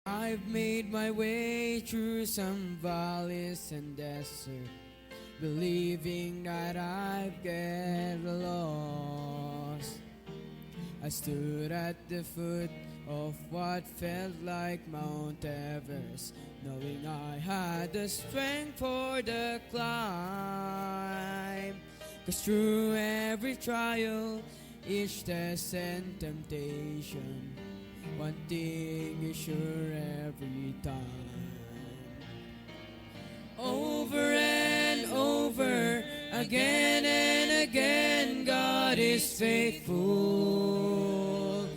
I've made my way through some valleys and desert, believing that I'd get lost. I stood at the foot of what felt like Mount Everest, knowing I had the strength for the climb. 'Cause through every trial, each test and temptation, one thing is sure every time. Over and over, again and again, God is faithful.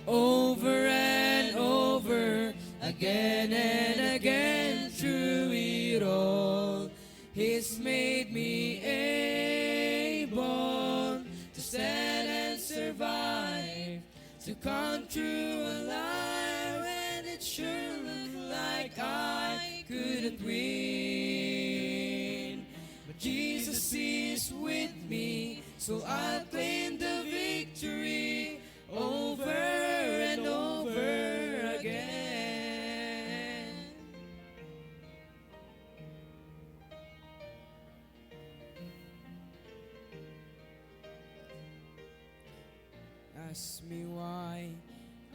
Over and over, again and again, through it all, He's made me able to stand and survive, to come through alive when it sure looked like I couldn't win. But Jesus is with me, so I'll claim the victory over and over again. Ask me why,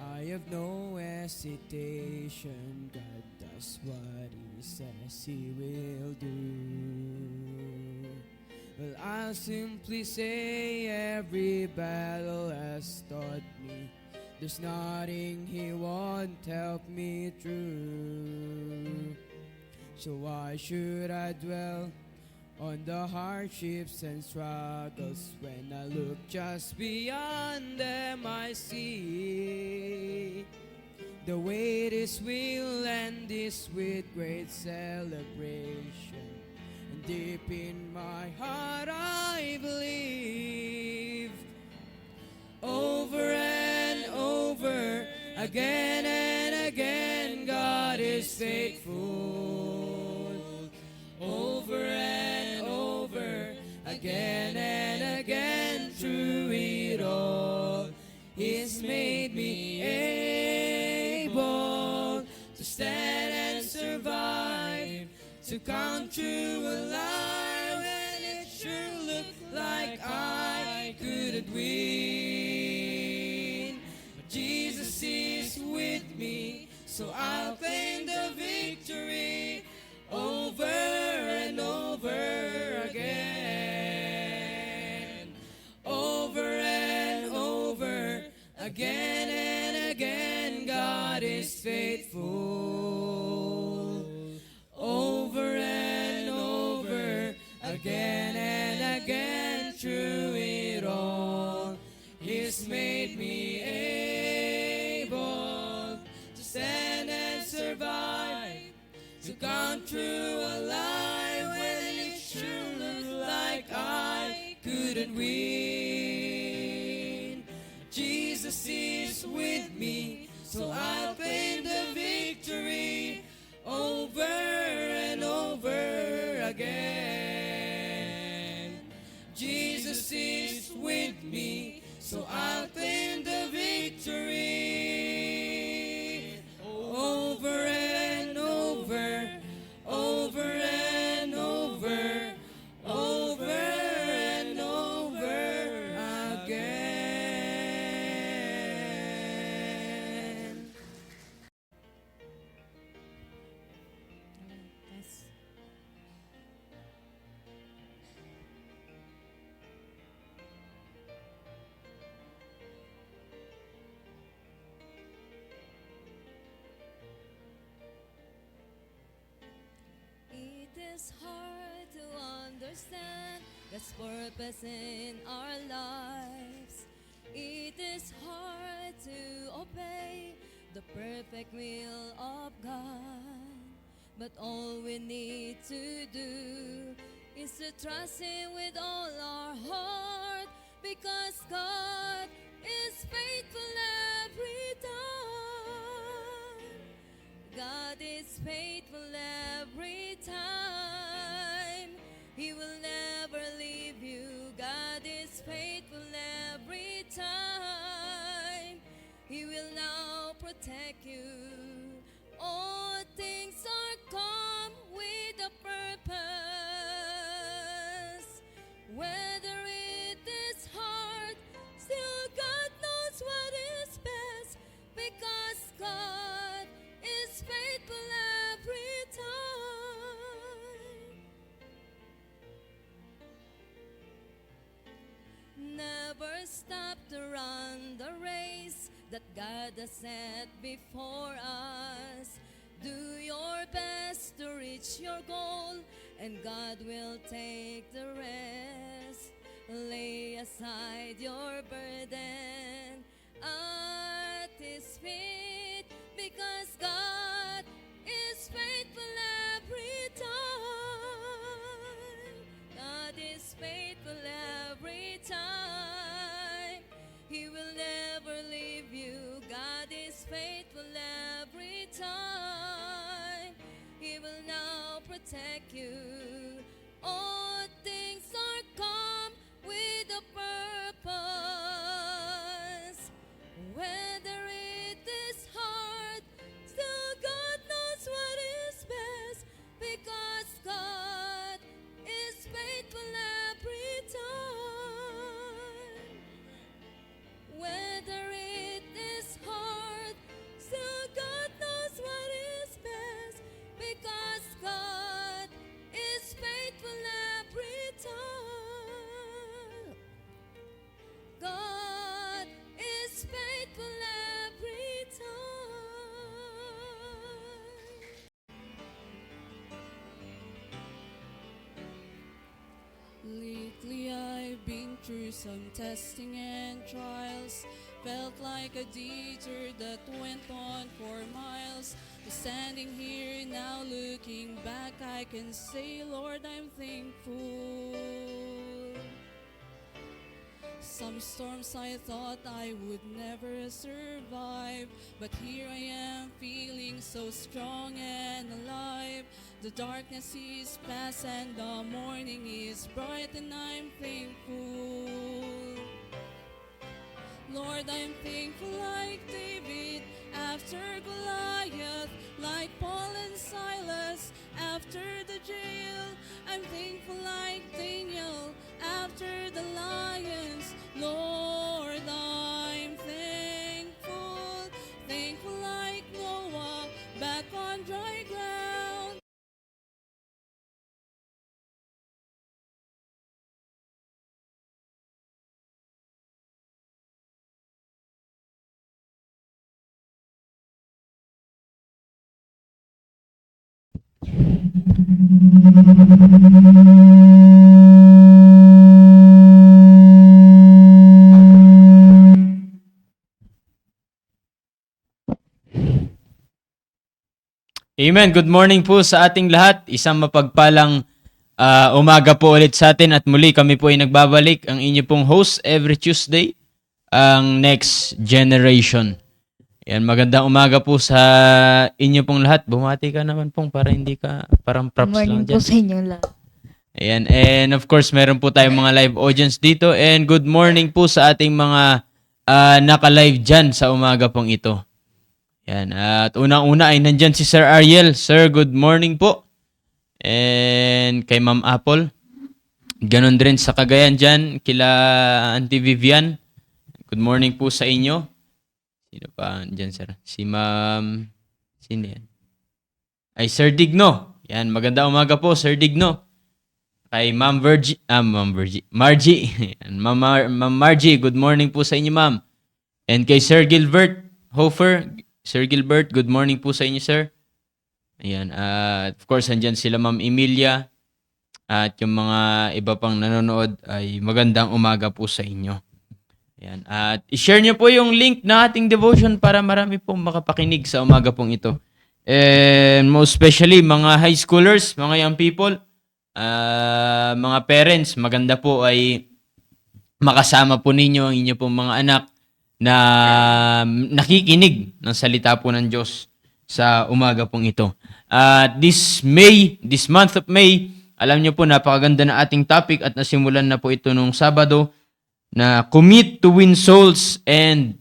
I have no hesitation. God does what He says He will do. Well, I'll simply say every battle has taught me there's nothing He won't help me through. So why should I dwell on the hardships and struggles when I look just beyond them? I see the way this will end is with great celebration, and deep in my heart I believe. Over and over, again and again, God is faithful. Over and over, again and again, through it all, He's made me able to stand and survive, to come through alive when it sure looked like I couldn't win. But Jesus is with me, so I'll claim the victory over and over again. Over and over, again and again, God is faithful. Over and over, again and again, through it all, He's made me able to stand and survive, to come through alive when it sure looked like I couldn't win. Jesus is with me, so I'll claim the victory over and over again. Jesus is with me, so I'll claim the victory over and over, over and over, over and over again. Yes. It is hard to understand God's purpose in our lives. It is hard to obey the perfect will of God. But all we need to do is to trust Him with all our heart, because God is faithful every time. God is faithful every time. He will never leave you. God is faithful every time. He will now protect you. Oh, God has set before us. Do your best to reach your goal, and God will take the rest. Lay aside your burden at His feet, because God is faithful every time. God is faithful every time. He will never leave you. God is faithful every time. He will now protect you. All things are come with a purpose. Whether it is hard, still God knows what is best, because God is faithful every time. Whether it is hard, still God knows what is best, because God is faithful every time. God is faithful every time. Lately I've been through some testing and trials. Felt like a detour that went on for miles. But standing here now looking back, I can say, Lord, I'm thankful. Some storms I thought I would never survive, but here I am feeling so strong and alive. The darkness is past and the morning is bright, and I'm thankful. Lord, I'm thankful like David after Goliath, like Paul and Silas after the jail. I'm thankful like Daniel after the lions. Lord, I'm thankful, thankful like Noah back on dry ground. Amen. Good morning po sa ating lahat. Isang mapagpalang umaga po ulit sa atin at muli kami po ay nagbabalik, ang inyo pong host every Tuesday, ang Next Generation. Yan, magandang umaga po sa inyo pong lahat. Bumati ka naman pong para hindi ka parang props lang Good morning po dyan. sa inyong lahat. Ayan, and of course meron po tayong mga live audience dito, and good morning po sa ating mga naka-live dyan sa umaga pong ito. Yan. At unang-una ay nandyan si Sir Ariel. Sir, good morning po. And kay Ma'am Apple. Ganon din sa Cagayan dyan. Kila Auntie Vivian. Good morning po sa inyo. Sino pa dyan, Sir? Si Ma'am... Sino yan? Ay, Sir Digno. Yan. Magandang umaga po, Sir Digno. Kay Ma'am Margie. Yan. Ma'am Margie, good morning po sa inyo, Ma'am. And kay Sir Gilbert Hofer. Sir Gilbert, good morning po sa inyo, sir. Ayan. Of course, andyan sila Ma'am Emilia. At yung mga iba pang nanonood ay magandang umaga po sa inyo. Ayan. At i-share nyo po yung link na ating devotion para marami pong makapakinig sa umaga pong ito. And most especially, mga high schoolers, mga young people, mga parents, maganda po ay makasama po ninyo ang inyo pong mga anak na nakikinig ng salita po ng Diyos sa umaga pong ito. This month of May, alam niyo po, napakaganda na ating topic at nasimulan na po ito nung Sabado, na commit to win souls and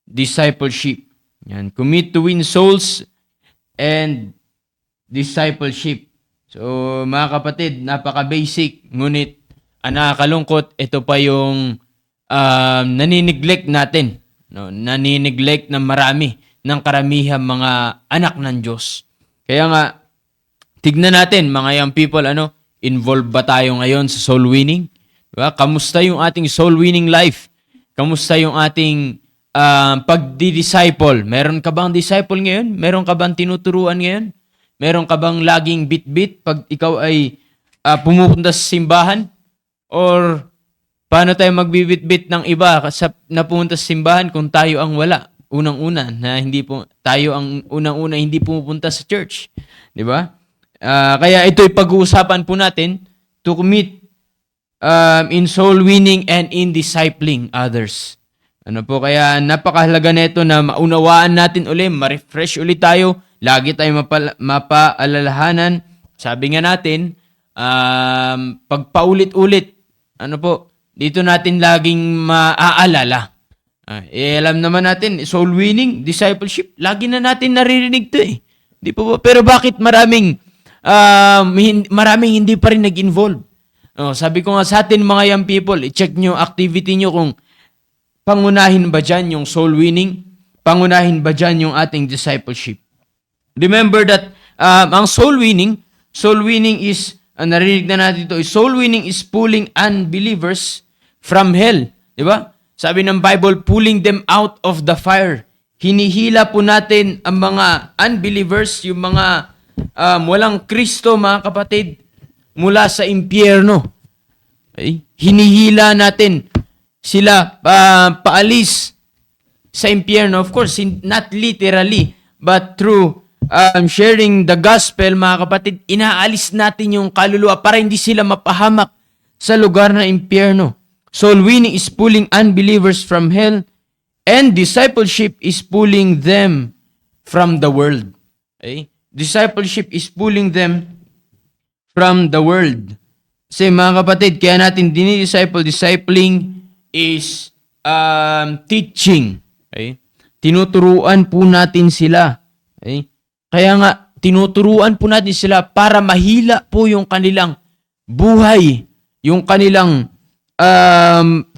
discipleship. Yan, commit to win souls and discipleship. So, mga kapatid, napaka-basic, ngunit nakakalungkot, ito pa yung naniniglect natin, no? Naniniglect ng marami, ng karamihan mga anak ng Diyos. Kaya nga, tignan natin mga young people, involved ba tayo ngayon sa soul winning? Diba? Kamusta yung ating soul winning life? Kamusta yung ating pagdi-disciple. Meron ka bang disciple ngayon? Meron ka bang tinuturuan ngayon? Meron ka bang laging bit-bit pag ikaw ay pumupunta sa simbahan? Or paano tayo magbibit-bit ng iba sa napunta sa simbahan kung tayo ang wala? Unang-una na tayo ang unang-una hindi pumupunta sa church, 'di ba? Kaya ito'y pag-uusapan po natin to commit in soul winning and in discipling others. Ano po, kaya napakahalaga nito na maunawaan natin uli, ma-refresh ulit tayo, lagi tayong mapaalalahanan. Sabi nga natin, pagpaulit-ulit, ano po, dito natin laging maaalala. Alam naman natin, soul winning, discipleship, lagi na natin naririnig to eh. Di po ba? Pero bakit maraming hindi pa rin nag-involve? Sabi ko nga sa atin mga young people, i-check nyo activity nyo kung pangunahin ba dyan yung soul winning, pangunahin ba dyan yung ating discipleship. Remember that ang soul winning is, narinig na natin ito, soul winning is pulling unbelievers from hell. Di ba? Sabi ng Bible, pulling them out of the fire. Hinihila po natin ang mga unbelievers, yung mga walang Kristo, mga kapatid, mula sa impyerno. Okay? Hinihila natin sila paalis sa impyerno. Of course, not literally, but through sharing the gospel, mga kapatid, inaalis natin yung kaluluwa para hindi sila mapahamak sa lugar na impyerno. Soul winning is pulling unbelievers from hell, and discipleship is pulling them from the world. Okay? Discipleship is pulling them from the world. Kasi mga kapatid, kaya natin discipling is teaching. Okay? Tinuturuan po natin sila. Okay? Kaya nga, tinuturuan po natin sila para mahila po yung kanilang buhay, yung kanilang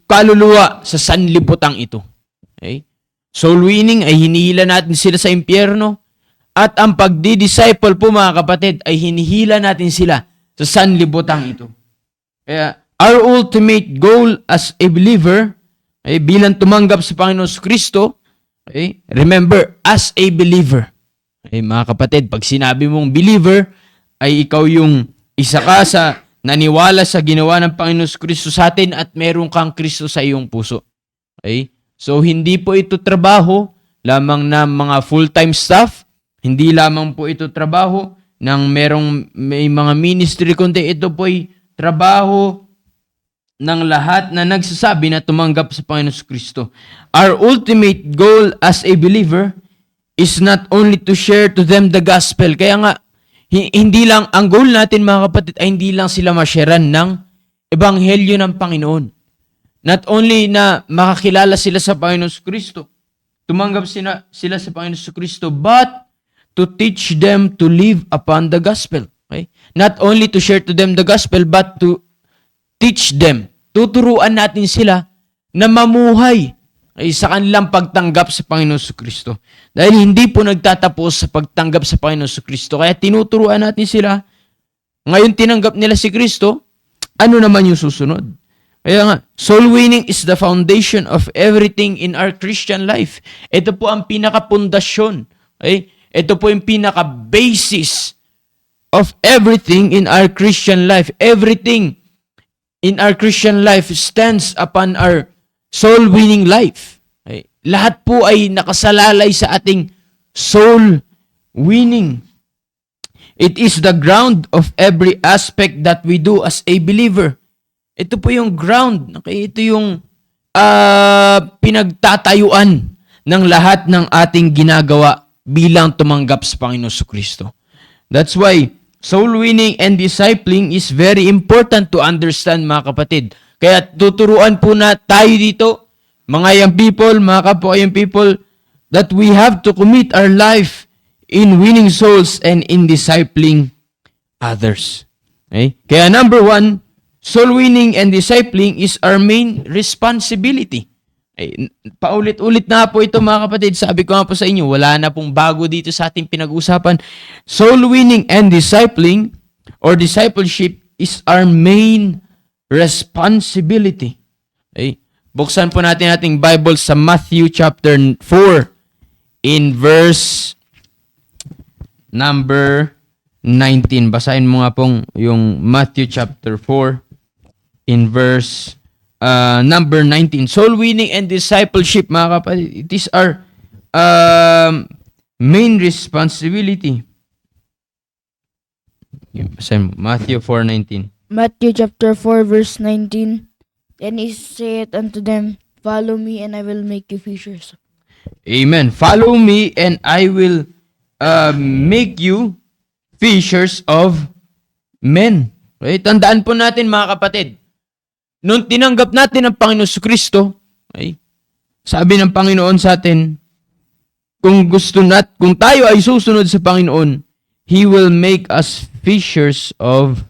kaluluwa sa sanlibutan ito. Okay? Soul winning ay hinihila natin sila sa impyerno, at ang pagdi-disciple po mga kapatid ay hinihila natin sila sa sanlibutan ito. Kaya our ultimate goal as a believer, bilang tumanggap sa Panginoon Kristo, remember, as a believer. Mga kapatid, pag sinabi mong believer, ay ikaw yung isa ka sa naniwala sa ginawa ng Panginoon Kristo sa atin at meron kang Kristo sa iyong puso. Okay? So, hindi po ito trabaho lamang ng mga full-time staff, hindi lamang po ito trabaho ng may mga ministry, kundi ito po ay trabaho ng lahat na nagsasabi na tumanggap sa Panginoon Kristo. Our ultimate goal as a believer is not only to share to them the gospel. Kaya nga, hindi lang, ang goal natin mga kapatid ay hindi lang sila ma-sharean ng ebanghelyo ng Panginoon. Not only na makakilala sila sa Panginoon Kristo, tumanggap sila sa Panginoon Kristo, but to teach them to live upon the gospel. Okay? Not only to share to them the gospel, but to teach them. Tuturuan natin sila na mamuhay sa kanilang pagtanggap sa Panginoon Kristo. Dahil hindi po nagtatapos sa pagtanggap sa Panginoon Kristo. Kaya tinuturuan natin sila, ngayon tinanggap nila si Kristo, ano naman yung susunod? Kaya nga, soul winning is the foundation of everything in our Christian life. Ito po ang pinakapundasyon. Okay? Ito po yung pinaka-basis of everything in our Christian life. Everything in our Christian life stands upon our soul-winning life. Okay? Lahat po ay nakasalalay sa ating soul winning. It is the ground of every aspect that we do as a believer. Ito po yung ground. Okay? Ito yung pinagtatayuan ng lahat ng ating ginagawa bilang tumanggap sa Panginoon Kristo. That's why soul winning and discipling is very important to understand, mga kapatid. Kaya tuturuan po na tayo dito, mga young people, mga kapwa young people, that we have to commit our life in winning souls and in discipling others. Okay? Kaya number 1, soul winning and discipling is our main responsibility. Paulit-ulit na po ito mga kapatid. Sabi ko nga po sa inyo, wala na pong bago dito sa ating pinag-usapan. Soul winning and discipling or discipleship is our main responsibility. Okay? Buksan po natin ating Bible sa Matthew chapter 4 in verse number 19. Basahin mo nga pong yung Matthew chapter 4 in verse number 19. Soul winning and discipleship, mga kapatid, it is our main responsibility. Basahin mo, Matthew 4:19. Matthew chapter 4 verse 19. And he said unto them, Follow me, and I will make you fishers. Amen. Follow me and I will make you fishers of men. Okay? Tandaan po natin, mga kapatid, nung tinanggap natin ang Panginoon Kristo, okay, sabi ng Panginoon sa atin, kung tayo ay susunod sa Panginoon, He will make us fishers of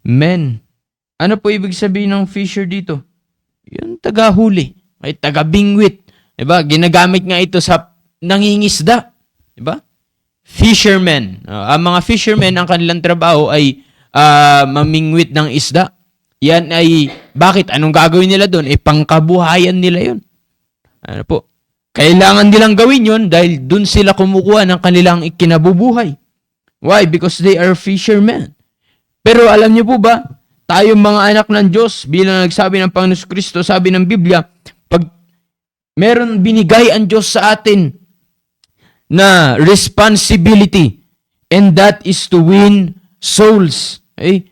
men. Ano po ibig sabihin ng fisher dito? Yung taga-huli, ay taga-bingwit. Diba? Ginagamit nga ito sa nangingisda. Diba? Fishermen. Ang mga fishermen, ang kanilang trabaho ay mamingwit ng isda. Yan ay, bakit? Anong gagawin nila doon? Pangkabuhayan nila yun. Ano po? Kailangan nilang gawin yun dahil doon sila kumukuha ng kanilang ikinabubuhay. Why? Because they are fishermen. Pero alam niyo po ba, tayong mga anak ng Diyos, bilang nagsabi ng Panginoon Kristo, sabi ng Biblia, pag meron binigay ang Diyos sa atin na responsibility, and that is to win souls. Okay?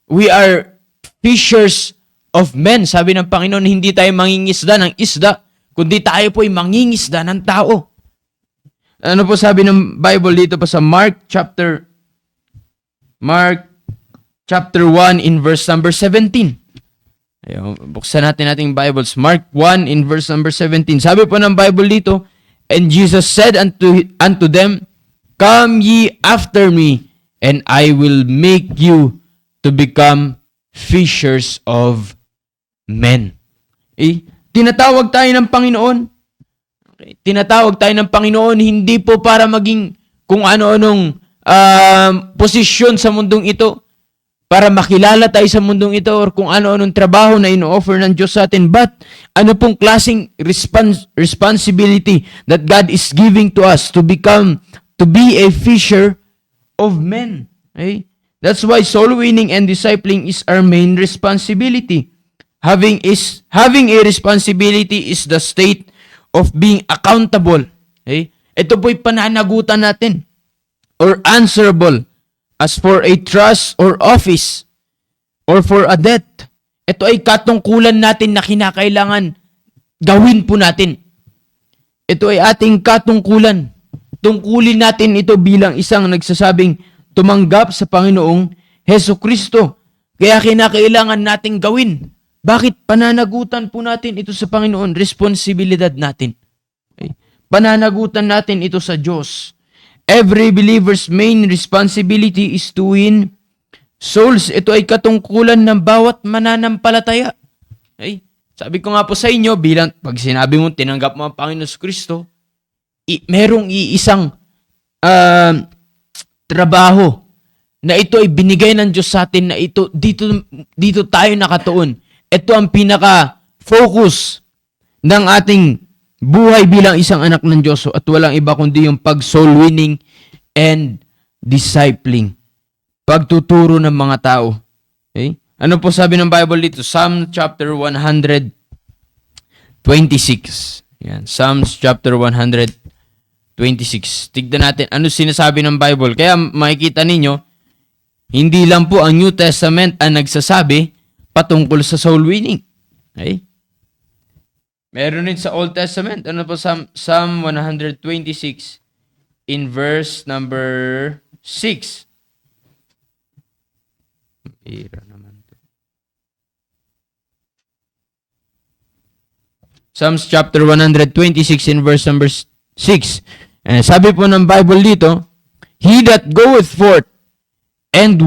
We are fishers of men. Sabi ng Panginoon, hindi tayo mangingisda ng isda, kundi tayo po ay mangingisda ng tao. Ano po sabi ng Bible dito pa sa Mark chapter 1 in verse number 17. Ayun, buksan natin ating Bibles. Mark 1 in verse number 17. Sabi po ng Bible dito, and Jesus said unto them, Come ye after me, and I will make you to become fishers of men. Tinatawag tayo ng Panginoon. Okay. Tinatawag tayo ng Panginoon hindi po para maging kung ano-anong posisyon sa mundong ito, para makilala tayo sa mundong ito, or kung ano-anong trabaho na ino-offer ng Diyos sa atin, but ano pong klaseng responsibility that God is giving to us to be a fisher of men. Okay? That's why soul winning and discipling is our main responsibility. Having a responsibility is the state of being accountable. Okay? Ito po'y pananagutan natin, or answerable, as for a trust or office, or for a debt. Ito ay katungkulan natin na kinakailangan gawin po natin. Ito ay ating katungkulan. Tungkulin natin ito bilang isang nagsasabing tumanggap sa Panginoong Hesukristo. Kaya kinakailangan nating gawin. Bakit? Pananagutan po natin ito sa Panginoon. Responsibilidad natin. Okay? Pananagutan natin ito sa Diyos. Every believer's main responsibility is to win souls. Ito ay katungkulan ng bawat mananampalataya. Okay? Sabi ko nga po sa inyo, bilang pag sinabi mo tinanggap mo ang Panginoon Kristo, merong iisang trabaho na ito ay binigay ng Diyos sa atin, na ito dito tayo nakatuon. Ito ang pinaka-focus ng ating buhay bilang isang anak ng Diyos, at walang iba kundi yung pag-soul winning and discipling. Pagtuturo ng mga tao. Okay? Ano po sabi ng Bible dito? Psalm chapter 126. Yan. Psalms chapter 126. Tignan natin ano sinasabi ng Bible. Kaya makikita ninyo, hindi lang po ang New Testament ang nagsasabi patungkol sa soul winning. Okay? Meron din sa Old Testament. Ano po Psalm 126 in verse number 6. Naman to. Psalms chapter 126 in verse number 6. Sabi po ng Bible dito, He that goeth forth and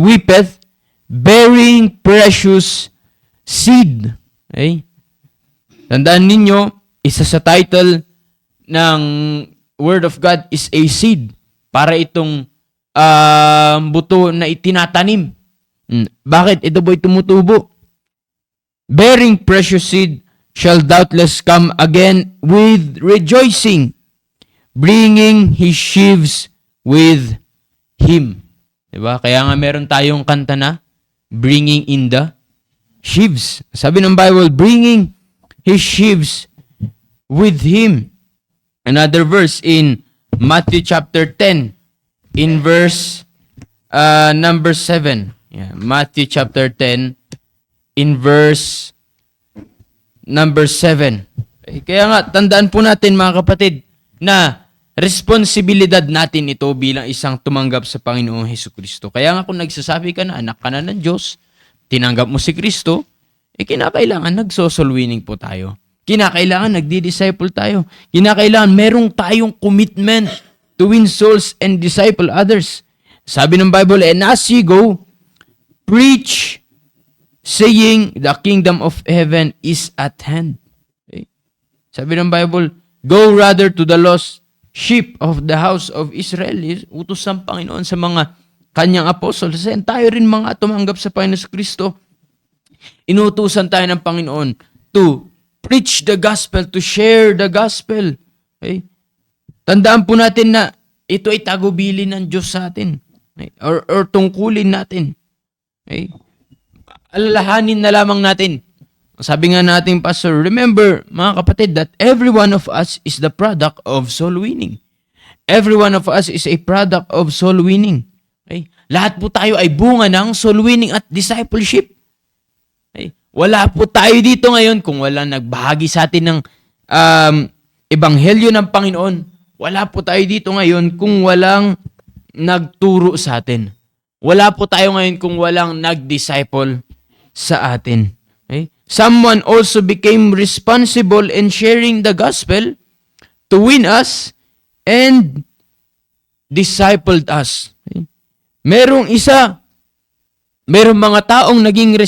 weepeth, bearing precious seed. Okay? Tandaan ninyo, isa sa title ng Word of God is a seed. Para itong buto na itinatanim. Bakit? Ito po'y tumutubo. bearing precious seed, shall doubtless come again with rejoicing, bringing his sheaves with him. Diba? Kaya nga meron tayong kanta na, bringing in the sheaves. Sabi ng Bible, bringing his sheaves with him. Another verse in Matthew chapter 10, in verse number 7. Yeah, Matthew chapter 10, in verse number 7. Kaya nga, tandaan po natin mga kapatid, na responsibilidad natin ito bilang isang tumanggap sa Panginoong Hesukristo. Kaya nga kung nagsasabi ka na anak ka na ng Diyos, tinanggap mo si Kristo, kinakailangan nagso-soul winning po tayo. Kinakailangan nagdi-disciple tayo. Kinakailangan merong tayong commitment to win souls and disciple others. Sabi ng Bible, and as ye go, preach, saying, the kingdom of heaven is at hand. Okay? Sabi ng Bible, go rather to the lost sheep of the house of Israel. Utos ng Panginoon sa mga kanyang apostles. And tayo rin mga tumanggap sa Panginoon Kristo. Inutusan tayo ng Panginoon to preach the gospel, to share the gospel. Okay? Tandaan po natin na ito ay tagubilin ng Diyos sa atin. Okay? Or tungkulin natin. Okay? Alalahanin na lamang natin. Sabi nga natin, Pastor, remember, mga kapatid, that every one of us is the product of soul winning. Every one of us is a product of soul winning. Okay? Lahat po tayo ay bunga ng soul winning at discipleship. Okay? Wala po tayo dito ngayon kung walang nagbahagi sa atin ng ebanghelyo ng Panginoon. Wala po tayo dito ngayon kung walang nagturo sa atin. Wala po tayo ngayon kung walang nag-disciple sa atin. Okay? Someone also became responsible in sharing the gospel to win us and discipled us. Okay? Merong mga taong naging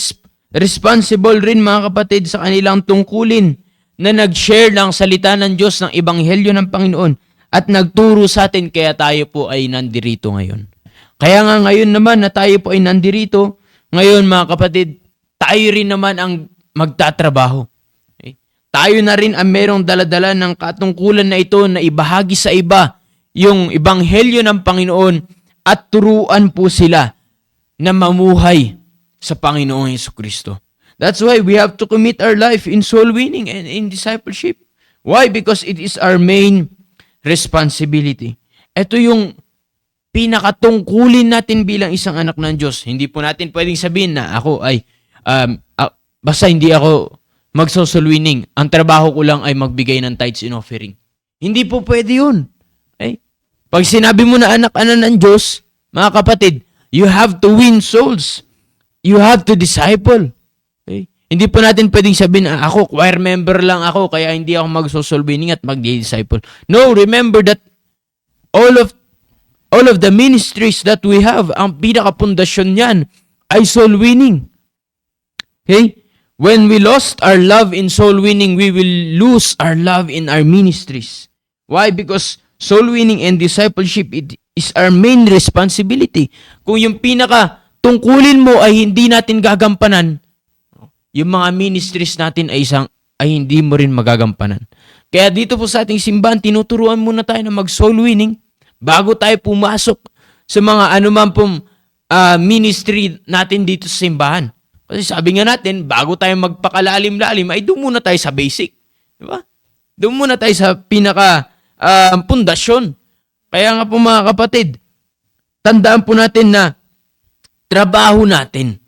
responsible rin mga kapatid sa kanilang tungkulin na nag-share ng salita ng Diyos ng ebanghelyo ng Panginoon at nagturo sa atin kaya tayo po ay nandirito ngayon. Kaya nga ngayon naman na tayo po ay nandirito, ngayon mga kapatid, tayo rin naman ang magtatrabaho. Okay? Tayo na rin ang merong daladala ng katungkulan na ito na ibahagi sa iba yung ebanghelyo ng Panginoon at turuan po sila na mamuhay sa Panginoong Hesukristo. That's why we have to commit our life in soul winning and in discipleship. Why? Because it is our main responsibility. Ito yung pinakatungkulin natin bilang isang anak ng Diyos. Hindi po natin pwedeng sabihin na ako ay basta hindi ako magso-soul winning. Ang trabaho ko lang ay magbigay ng tithes and offering. Hindi po pwede yun. Okay? Pag sinabi mo na anak-anak ng Diyos, mga kapatid, you have to win souls. You have to disciple. Okay? Hindi po natin pwedeng sabihin na ako, choir member lang ako, kaya hindi ako magso-soul winning at mag-disciple. No, remember that all of the ministries that we have, ang pinakapundasyon niyan ay soul winning. Okay? When we lost our love in soul winning, we will lose our love in our ministries. Why? Because soul winning and discipleship, it is our main responsibility. Kung yung pinaka-tungkulin mo ay hindi natin gagampanan, yung mga ministries natin ay hindi mo rin magagampanan. Kaya dito po sa ating simbahan, tinuturuan muna tayo na mag-soul winning bago tayo pumasok sa mga anuman pong ministry natin dito sa simbahan. Kasi sabi nga natin, bago tayo magpakalalim-lalim, ay doon muna tayo sa basic. Di ba? Doon muna tayo sa pundasyon. Kaya nga po mga kapatid, tandaan po natin na trabaho natin.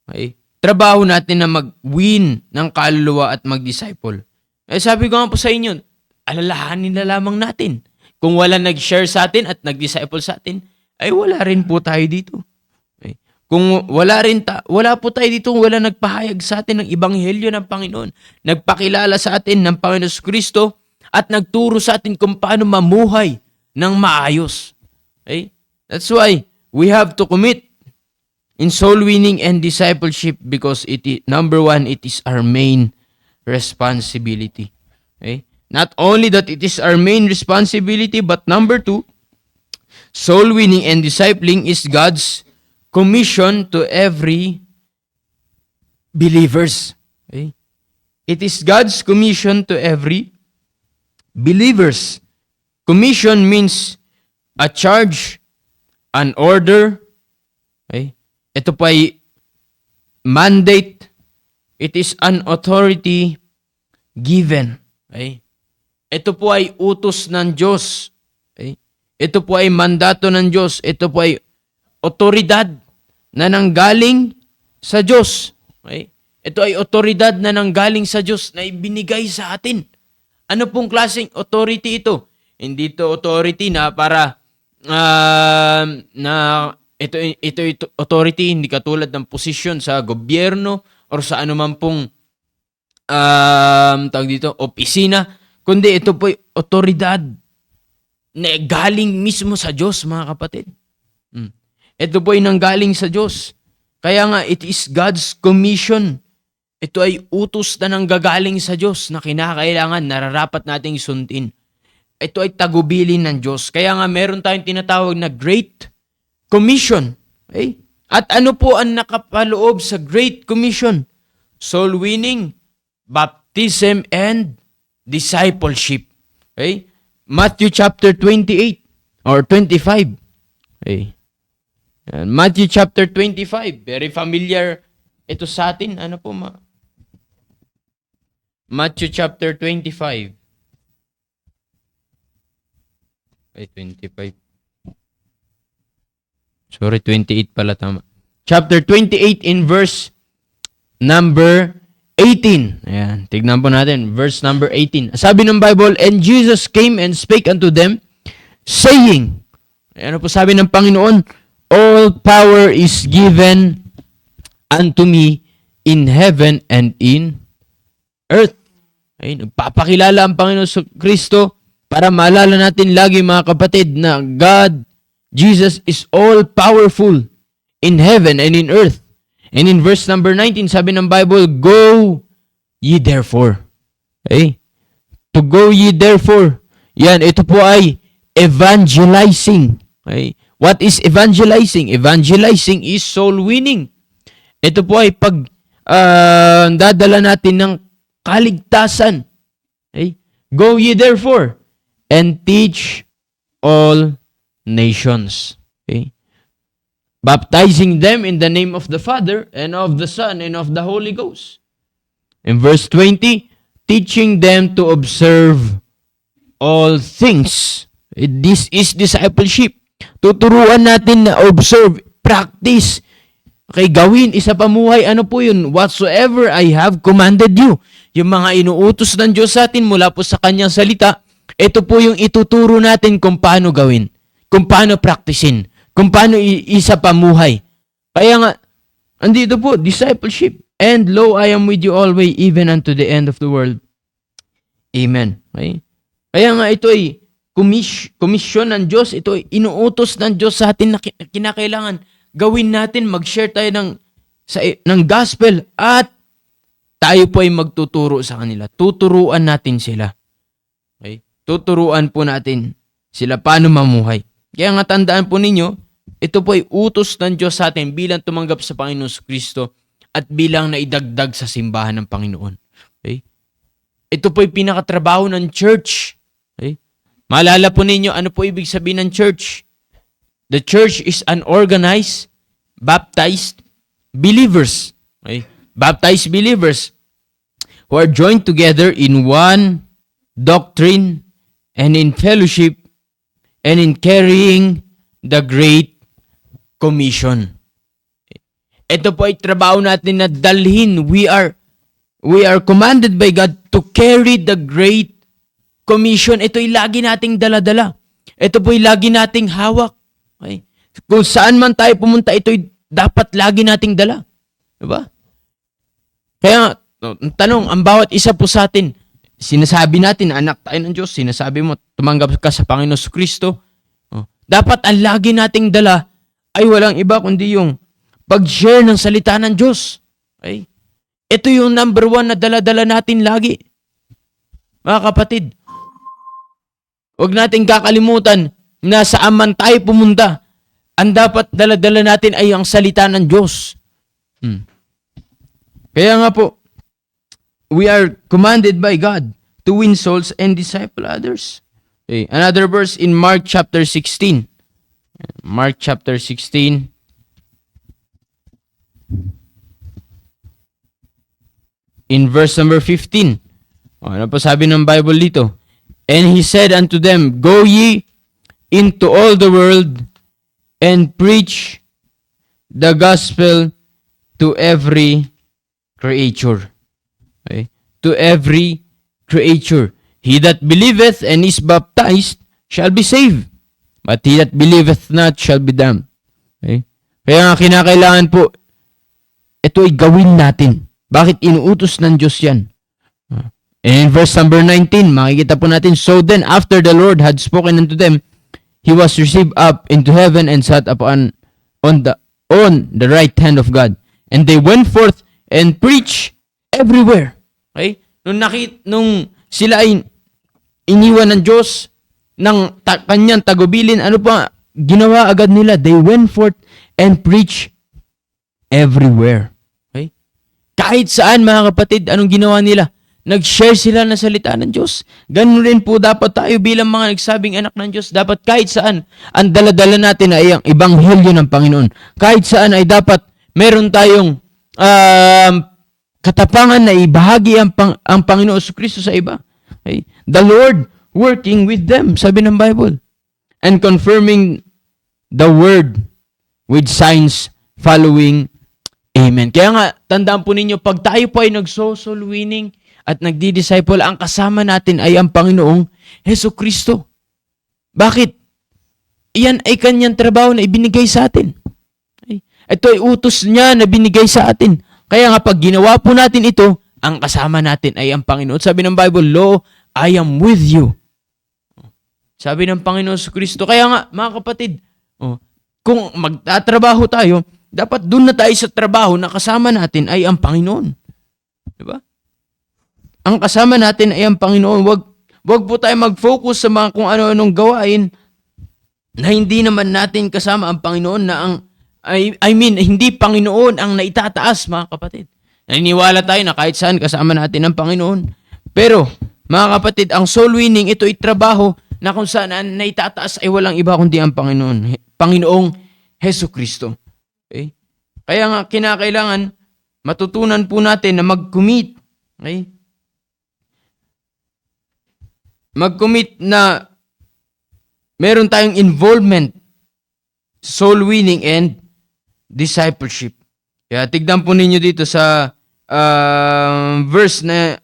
Okay? Trabaho natin na mag-win ng kaluluwa at mag-disciple. Sabi ko nga po sa inyo, alalahanin na lamang natin. Kung wala nag-share sa atin at nag-disciple sa atin, ay wala rin po tayo dito. Okay? Kung wala po tayo dito, wala nagpahayag sa atin ng ebanghelyo ng Panginoon, nagpakilala sa atin ng Panginoon Kristo at nagturo sa atin kung paano mamuhay ng maayos. Okay? That's why we have to commit in soul winning and discipleship because number one, it is our main responsibility. Okay? Not only that it is our main responsibility, but number two, soul winning and discipling is God's commission to every believers. Okay? It is God's commission to every believers. Commission means a charge, an order. Okay? Ito po ay mandate. It is an authority given. Okay? Ito po ay utos ng Diyos. Okay? Ito po ay mandato ng Diyos. Ito po ay otoridad na nanggaling sa Diyos. Okay? Ito ay otoridad na nanggaling sa Diyos na ibinigay sa atin. Ano pong klaseng authority ito? Hindi ito authority na para ito authority hindi katulad ng posisyon sa gobyerno or sa anuman pong tawag dito, opisina, kundi ito po ay otoridad na galing mismo sa Diyos, mga kapatid. Ito po ay nanggaling sa Diyos. Kaya nga, it is God's commission. Ito ay utos na nanggagaling sa Diyos na kinakailangan, nararapat nating sundin. Ito ay tagubilin ng Diyos. Kaya nga, meron tayong tinatawag na Great Commission. Okay? At ano po ang nakapaloob sa Great Commission? Soul winning, baptism, and discipleship. Okay? Matthew chapter 28 or 25. Okay. Matthew chapter 25. Very familiar ito sa atin. Ano po Matthew chapter 25. Ay, 25. Sorry, 28 pala tama. Chapter 28 in verse number 18. Ayan, tignan po natin. Verse number 18. Sabi ng Bible, and Jesus came and spake unto them, saying, ano po sabi ng Panginoon? All power is given unto me in heaven and in earth. Ay, nagpapakilala ang Panginoon sa Kristo para maalala natin lagi, mga kapatid, na God, Jesus is all powerful in heaven and in earth. And in verse number 19, sabi ng Bible, go ye therefore. Okay? To go ye therefore. Yan, ito po ay evangelizing. Okay? What is evangelizing? Evangelizing is soul winning. Ito po ay dadala natin ng kaligtasan. Okay? Go ye therefore and teach all nations. Okay? Baptizing them in the name of the Father and of the Son and of the Holy Ghost. In verse 20, teaching them to observe all things. This is discipleship. Tuturuan natin na observe, practice. Okay, gawin, isa pamuhay, ano po yun? Whatsoever I have commanded you. Yung mga inuutos ng Diyos sa atin mula po sa kanyang salita, ito po yung ituturo natin kung paano gawin, kung paano practicein, kung paano isa pamuhay. Kaya nga, andito po, discipleship. And lo, I am with you always, even unto the end of the world. Amen. Okay? Kaya nga, ito ay komisyon ng Diyos, ito ay inuutos ng Diyos sa atin na kinakailangan gawin natin, mag-share tayo ng gospel at tayo po ay magtuturo sa kanila. Tuturuan natin sila. Okay? Tuturuan po natin sila paano mamuhay. Kaya nga tandaan po ninyo, ito po ay utos ng Diyos sa atin bilang tumanggap sa Panginoon Kristo at bilang naidagdag sa simbahan ng Panginoon. Okay? Ito po ay pinakatrabaho ng church. Okay? Maalala po ninyo, ano po ibig sabihin ng church? The church is an organized, baptized believers. Okay? Baptized believers who are joined together in one doctrine and in fellowship and in carrying the Great Commission. Ito po ay trabaho natin na dalhin. We are commanded by God to carry the Great Commission. Ito ay lagi nating dala-dala. Ito po ay lagi nating hawak. Okay? Kung saan man tayo pumunta, ito ay dapat lagi nating dala. Diba? Kaya, ang tanong, ang bawat isa po sa atin, sinasabi natin, anak tayo ng Diyos, sinasabi mo, tumanggap ka sa Panginoon Kristo. Dapat ang lagi nating dala ay walang iba kundi yung pag-share ng salita ng Diyos. Okay? Ito yung number 1 na dala-dala natin lagi. Mga kapatid, huwag natin kakalimutan na saan man tayo pumunta, ang dapat dala-dala natin ay ang salita ng Diyos. Kaya nga po, we are commanded by God to win souls and disciple others. Okay. Another verse in Mark chapter 16. Mark chapter 16. In verse number 15. Ano po sabi ng Bible dito? And he said unto them, Go ye into all the world and preach the gospel to every creature. Okay? To every creature. He that believeth and is baptized shall be saved, but he that believeth not shall be damned. Okay? Kaya nga kinakailangan po, ito ay gawin natin. Bakit inuutos ng Diyos yan? And in verse number 19, makikita po natin, So then, after the Lord had spoken unto them, he was received up into heaven and sat upon on the right hand of God. And they went forth and preached everywhere. Okay? Nung sila ay iniwan ng Diyos ng kanyang tagubilin, ano pa ginawa agad nila? They went forth and preached everywhere. Okay? Kahit saan, mga kapatid, anong ginawa nila? Nag-share sila ng salita ng Diyos. Ganun rin po dapat tayo bilang mga nagsabing anak ng Diyos. Dapat kahit saan, ang daladala natin ay ang ebanghelyo ng Panginoon. Kahit saan ay dapat meron tayong katapangan na ibahagi ang Panginoon Kristo sa iba. Okay? The Lord working with them, sabi ng Bible. And confirming the word with signs following. Amen. Kaya nga, tandaan po ninyo, pag tayo po ay nag-soul winning at nagdi-disciple, ang kasama natin ay ang Panginoong Hesukristo. Bakit? Iyan ay kanyang trabaho na ibinigay sa atin. Okay? Ito ay utos niya na binigay sa atin. Kaya nga pag ginawa po natin ito, ang kasama natin ay ang Panginoon. Sabi ng Bible, Lo, I am with you. Sabi ng Panginoon Hesukristo. Kaya nga, mga kapatid, kung magtatrabaho tayo, dapat doon na tayo sa trabaho na kasama natin ay ang Panginoon. Diba? Ang kasama natin ay ang Panginoon. Wag po tayo mag-focus sa mga kung ano-anong gawain na hindi naman natin kasama ang Panginoon na hindi Panginoon ang naitataas, mga kapatid. Naniniwala tayo na kahit saan kasama natin ang Panginoon. Pero, mga kapatid, ang soul winning, ito ay trabaho na kung saan ang naitataas ay walang iba kundi ang Panginoong Hesukristo. Okay? Kaya nga, kinakailangan matutunan po natin na mag-commit. Okay? Mag-commit na meron tayong involvement, soul winning, and discipleship. Kaya tignan po ninyo dito sa verse na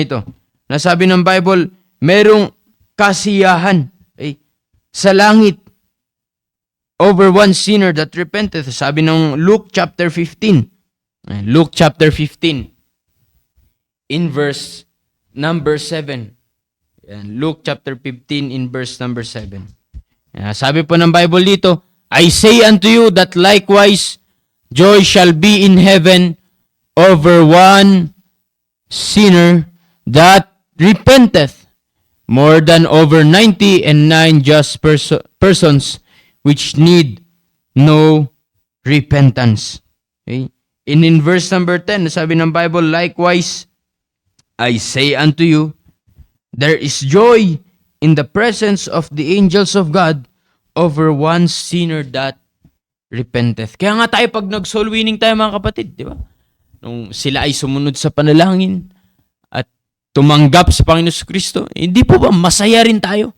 ito. Nasabi ng Bible, merong kasiyahan sa langit over one sinner that repenteth. Sabi ng Luke chapter 15. Luke chapter 15 in verse number 7. Luke chapter 15 in verse number 7. Sabi po ng Bible dito, I say unto you that likewise joy shall be in heaven over one sinner that repenteth, more than over 99 just persons which need no repentance. Okay? In verse number 10, sabi ng Bible, likewise I say unto you, there is joy in the presence of the angels of God over one sinner that repenteth. Kaya nga tayo pag nag-soul winning tayo, mga kapatid, di ba? Nung sila ay sumunod sa panalangin at tumanggap sa Panginoon Kristo, hindi po ba masaya rin tayo?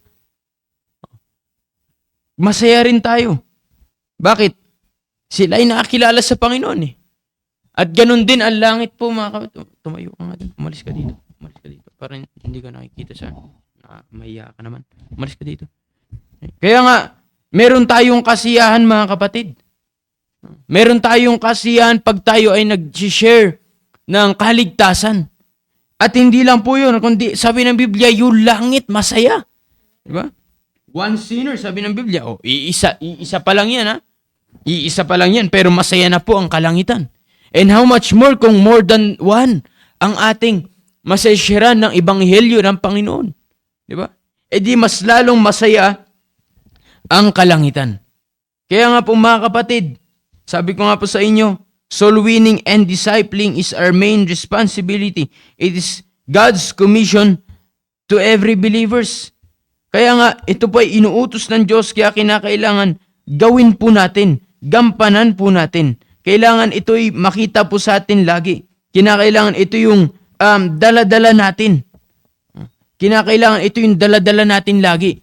Masaya rin tayo. Bakit? Sila ay nakakilala sa Panginoon eh. At ganun din ang langit po, mga kapatid. Tumayo ka nga din. Umalis ka dito. Para hindi ka nakikita sa mahiya ka naman. Umalis ka dito. Kaya nga, meron tayong kasiyahan, mga kapatid. Meron tayong kasiyahan pag tayo ay nag-share ng kaligtasan. At hindi lang po yun, kundi sabi ng Biblia, yung langit masaya. Diba? One sinner, sabi ng Biblia, iisa pa lang yan, ha? Iisa pa lang yan, pero masaya na po ang kalangitan. And how much more kung more than one ang ating masasyaran ng ebanghelyo ng Panginoon. Di ba? E di mas lalong masaya ang kalangitan. Kaya nga po, mga kapatid, sabi ko nga po sa inyo, Soul winning and discipling is our main responsibility. It is God's commission to every believers. Kaya nga, ito po ay inuutos ng Diyos, kaya kinakailangan gawin po natin, gampanan po natin. Kailangan ito'y makita po sa atin lagi. Kinakailangan ito yung dala-dala natin. Kinakailangan ito yung dala-dala natin lagi.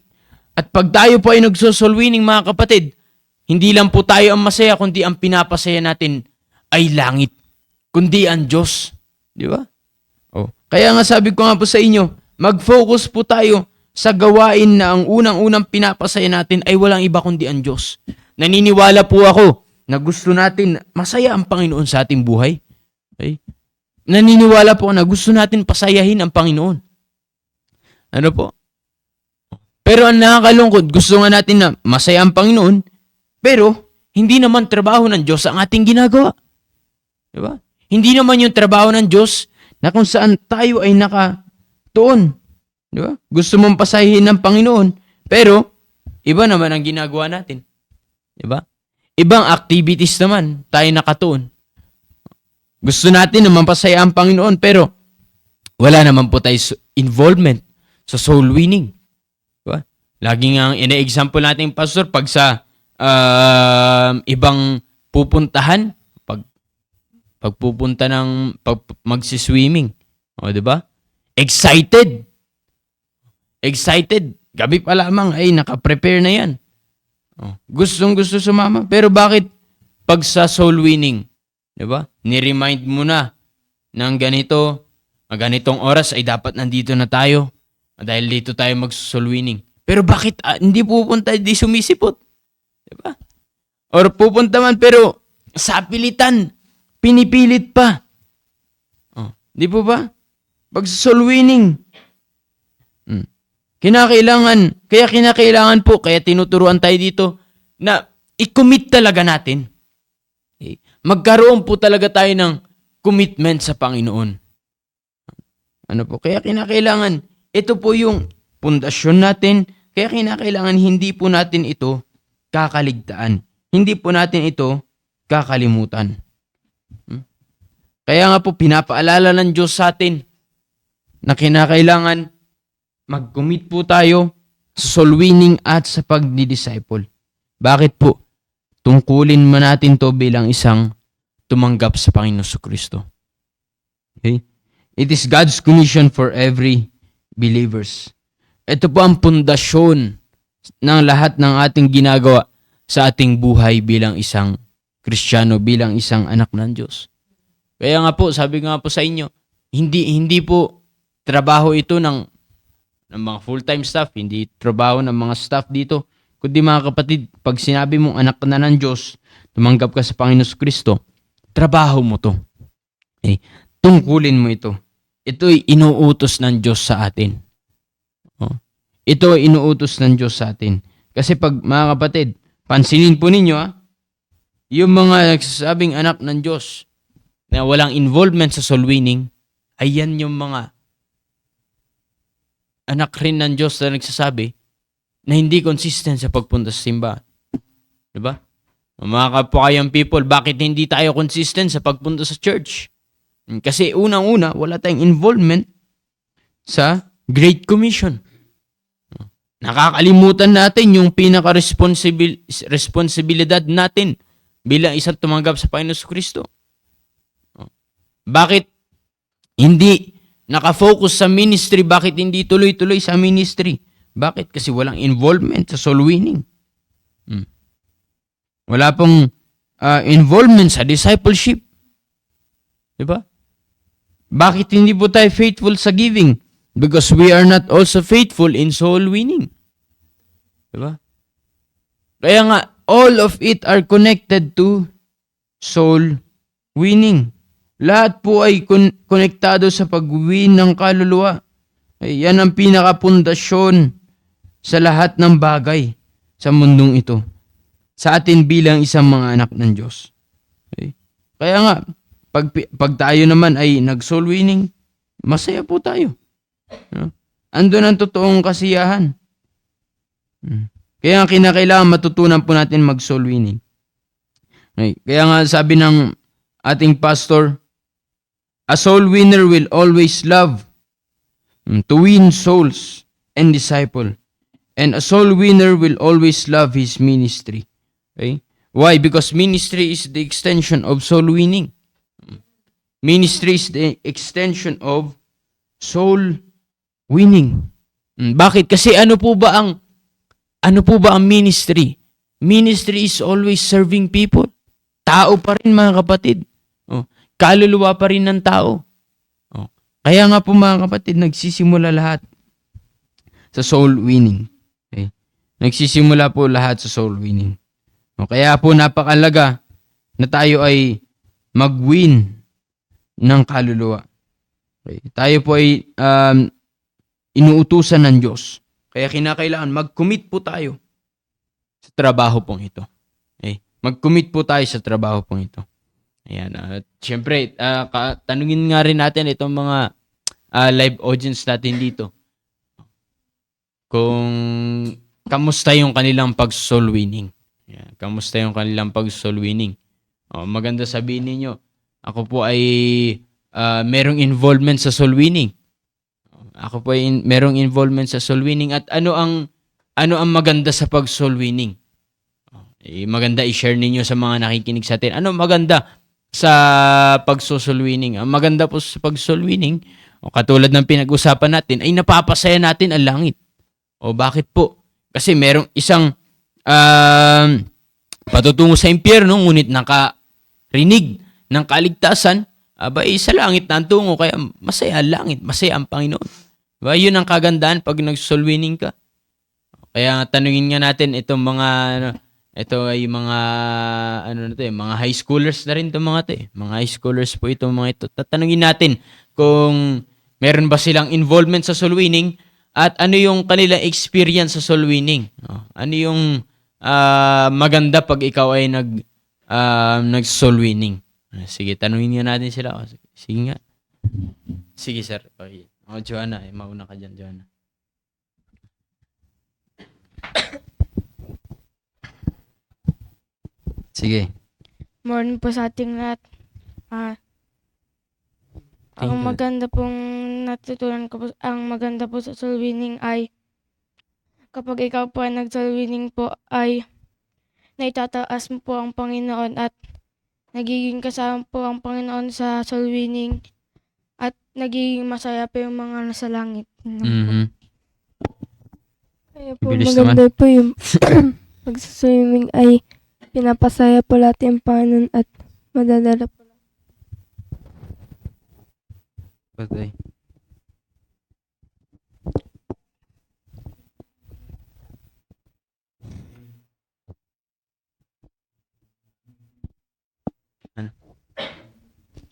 At pag tayo po ay nagsosoul winning, mga kapatid, hindi lang po tayo ang masaya, kundi ang pinapasaya natin ay langit, kundi ang Diyos. Di ba? Oh. Kaya nga sabi ko nga po sa inyo, mag-focus po tayo sa gawain na ang unang-unang pinapasaya natin ay walang iba kundi ang Diyos. Naniniwala po ako na gusto natin masaya ang Panginoon sa ating buhay. Okay? Naniniwala po ako na gusto natin pasayahin ang Panginoon. Ano po? Pero ang nakakalungkot, gusto nga natin na masaya ang Panginoon, pero hindi naman trabaho ng Diyos ang ating ginagawa. Diba? Hindi naman yung trabaho ng Diyos na kung saan tayo ay nakatuon. Diba? Gusto mong pasayahin ng Panginoon, pero iba naman ang ginagawa natin. Diba? Ibang activities naman tayo nakatuon. Gusto natin na mapasaya ang Panginoon, pero wala naman po tayo involvement sa soul winning. Diba? Lagi nga ang ina-example natin, Pastor, pag sa ibang pupuntahan, pag pupunta ng magsiswimming. O, di ba? Excited. Gabi pa lamang ay naka-prepare na yan. O, gustong-gusto sumama. Pero bakit pag sa soul winning, di ba? Ni-remind mo na ng ganitong oras ay dapat nandito na tayo. Dahil dito tayo mag-soul winning. Pero bakit hindi pupunta, di sumisipot? Di ba? Or pupunta man pero sa pilitan, pinipilit pa. Oh, di po ba? Pag soul winning, kinakailangan po, kaya tinuturuan tayo dito na i-commit talaga natin. Okay? Magkaroon po talaga tayo ng commitment sa Panginoon. Ano po? Kaya kinakailangan, ito po yung pundasyon natin, kaya kinakailangan hindi po natin ito kakaligtaan. Hindi po natin ito kakalimutan. Kaya nga po, pinapaalala ng Diyos sa atin na kinakailangan mag-commit po tayo sa soul winning at sa pagdi-disciple. Bakit po? Tungkulin mo natin to bilang isang tumanggap sa Panginoon Kristo. Okay? It is God's commission for every believers. Ito po ang pundasyon ng lahat ng ating ginagawa sa ating buhay bilang isang Kristiyano, bilang isang anak ng Diyos. Kaya nga po, sabi nga po sa inyo, hindi po trabaho ito ng mga full-time staff, hindi trabaho ng mga staff dito. Kundi mga kapatid, pag sinabi mong anak ka na ng Diyos, tumanggap ka sa Panginoon Kristo, trabaho mo to. Okay? Tungkulin mo ito. Ito'y inuutos ng Diyos sa atin. Oh. Ito ay inuutos ng Diyos sa atin. Kasi pag mga kapatid, pansinin po ninyo yung mga nagsasabing anak ng Diyos, na walang involvement sa soul winning, ay yan yung mga anak rin ng Diyos na nagsasabi na hindi consistent sa pagpunta sa simbahan. Diba? Mga kapukayang people, bakit hindi tayo consistent sa pagpunta sa church? Kasi unang-una, wala tayong involvement sa Great Commission. Nakakalimutan natin yung pinaka-responsibilidad natin bilang isang tumanggap sa Panginoon Kristo. Bakit hindi nakafocus sa ministry? Bakit hindi tuloy-tuloy sa ministry? Bakit? Kasi walang involvement sa soul winning. Wala pong involvement sa discipleship. Diba? Bakit hindi po tayo faithful sa giving? Because we are not also faithful in soul winning. Diba? Kaya nga, all of it are connected to soul winning. Lahat po ay konektado sa pag-win ng kaluluwa. Yan ang pinakapundasyon sa lahat ng bagay sa mundong ito. Sa atin bilang isang mga anak ng Diyos. Okay? Kaya nga, pag tayo naman ay nag-soul winning, masaya po tayo. Andun ang totoong kasiyahan. Kaya kinakailangan matutunan po natin mag-soul winning. Okay? Kaya nga sabi ng ating pastor, a soul winner will always love to win souls and disciple. And a soul winner will always love his ministry. Okay? Why? Because ministry is the extension of soul winning. Ministry is the extension of soul winning. Bakit? Kasi ano po ba ang ministry? Ministry is always serving people. Tao pa rin, mga kapatid. Kaluluwa pa rin ng tao. Kaya nga po, mga kapatid, nagsisimula lahat sa soul winning. Okay? Nagsisimula po lahat sa soul winning. Kaya po napakalaga na tayo ay mag-win ng kaluluwa. Okay? Tayo po ay inuutusan ng Diyos. Kaya kinakailangan mag-commit po tayo sa trabaho pong ito. Okay? Mag-commit po tayo sa trabaho pong ito. Ayan. At syempre, tanungin nga rin natin itong mga live audience natin dito. Kung kamusta yung kanilang pag-soul winning. Ayan. Kamusta yung kanilang pag-soul winning. Maganda sabihin ninyo, ako po ay merong involvement sa soul winning. Ako po ay merong involvement sa soul winning. At ano ang maganda sa pag-soul winning? Maganda i-share ninyo sa mga nakikinig sa atin. Ano maganda sa pag-soul winning? Ang maganda po sa pag-soul winning, katulad ng pinag-usapan natin, ay napapasaya natin ang langit. Bakit po? Kasi merong isang patutungo sa impyerno, ngunit nakarinig ng kaligtasan, sa langit na ang tungo, kaya masaya ang langit, masaya ang Panginoon. Yun ang kagandahan pag nag-soul winning ka. Kaya tanungin nga natin itong mga ito ay mga mga high schoolers na rin 'tong mga 'to. Mga high schoolers po itong mga ito. Tatanungin natin kung meron ba silang involvement sa soul winning at ano yung kanilang experience sa soul winning. Ano yung maganda pag ikaw ay nag-soul winning. Sige, tanungin nga natin sila. Sige nga. Sige, sir. Okay. Joanna, mauna ka dyan, Joanna. Sige. Morning po sa ating lahat. Ang maganda pong natutunan ko po, ang maganda po sa soul winning ay kapag ikaw po ay nag-soul winning po ay naitataas mo po ang Panginoon at nagiging kasama po ang Panginoon sa soul winning at nagiging masaya po yung mga nasa langit. Mm-hmm. Kaya po Bilis maganda po yung pag-swimming ay pinapasaya po lahat yung Panginoon at madadala po. Patay. Ano?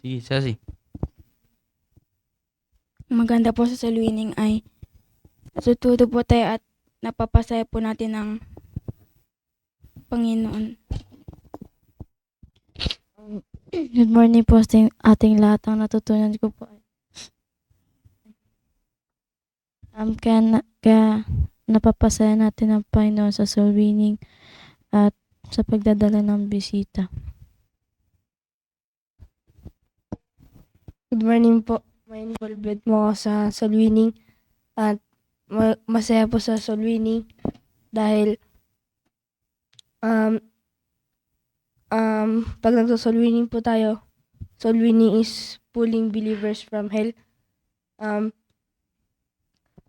Sige, Sasi. Maganda po sa soul winning ay natututo po tayo at napapasaya po natin ang Panginoon. Good morning po sa ating lahat. Ang natutunan ko po ay kaya napapasaya natin ang Panginoon sa soul winning at sa pagdadala ng bisita. Good morning po. May involvement mo ako sa soul winning at masaya po sa soul winning dahil pag nagso-soul winning po tayo, soul winning is pulling believers from hell.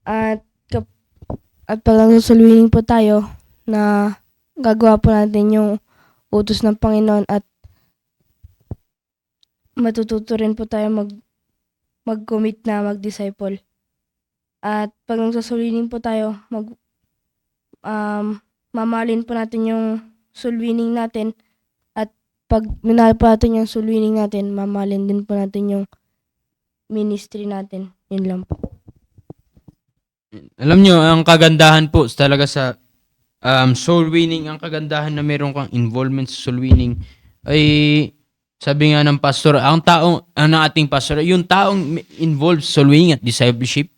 At pag nagso-soul winning po tayo, na gagawa po natin yung utos ng Panginoon at matututo rin po tayo mag-commit na mag-disciple. At pag nagso-soul winning po tayo, mamahalin po natin yung soul winning natin. At pag minahal po natin yung soul winning natin, mamahalin din po natin yung ministry natin. Yun lang po. Alam nyo, ang kagandahan po talaga sa soul winning, ang kagandahan na meron kang involvement sa soul winning ay sabi nga ng pastor, ng ating pastor, yung taong involved sa soul winning at discipleship,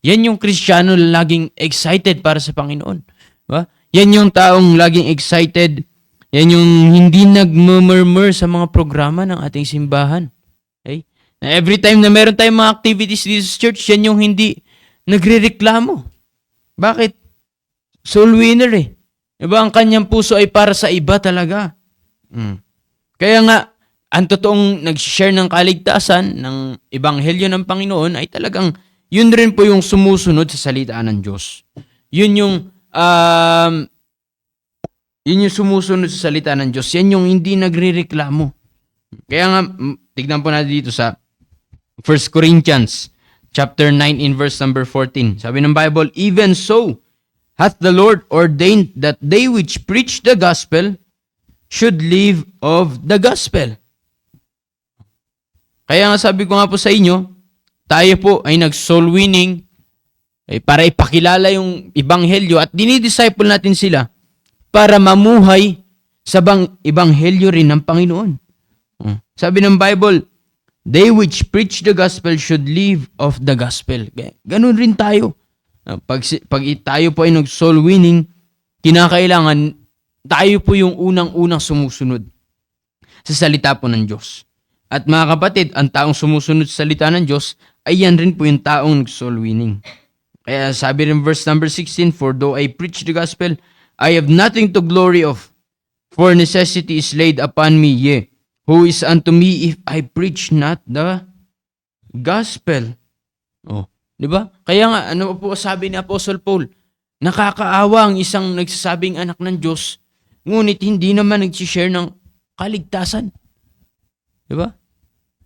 yan yung Kristiyano na laging excited para sa Panginoon. Diba? Yan yung taong laging excited Yan yung hindi nagmumurmur sa mga programa ng ating simbahan. Okay? Na every time na meron tayong mga activities dito sa church, yan yung hindi nagrereklamo. Bakit? Soul winner eh. Diba? Ang kanyang puso ay para sa iba talaga. Kaya nga, ang totoong nag-share ng kaligtasan, ng ebanghelyo ng Panginoon, ay talagang, yun rin po yung sumusunod sa salita ng Diyos. Yun yung sumusunod sa salita ng Diyos. Yan yung hindi nagrereklamo. Kaya nga, tignan po natin dito sa 1 Corinthians chapter 9 in verse number 14. Sabi ng Bible, even so, hath the Lord ordained that they which preach the gospel should live of the gospel. Kaya nga sabi ko nga po sa inyo, tayo po ay nag-soul winning para ipakilala yung ebanghelyo at dinidisciple natin sila para mamuhay sa ebanghelyo rin ng Panginoon. Sabi ng Bible, they which preach the gospel should live of the gospel. Ganun rin tayo. Pag tayo po ay nag-soul winning, kinakailangan tayo po yung unang-unang sumusunod sa salita po ng Diyos. At mga kapatid, ang taong sumusunod sa salita ng Diyos ay yan rin po yung taong nag-soul winning. Kaya sabi rin verse number 16, for though I preach the gospel, I have nothing to glory of, for necessity is laid upon me, yea, who is unto me if I preach not the gospel? Di ba? Kaya nga, ano po sabi ni Apostle Paul? Nakakaawa ang isang nagsasabing anak ng Diyos, ngunit hindi naman nagsishare ng kaligtasan. Di ba?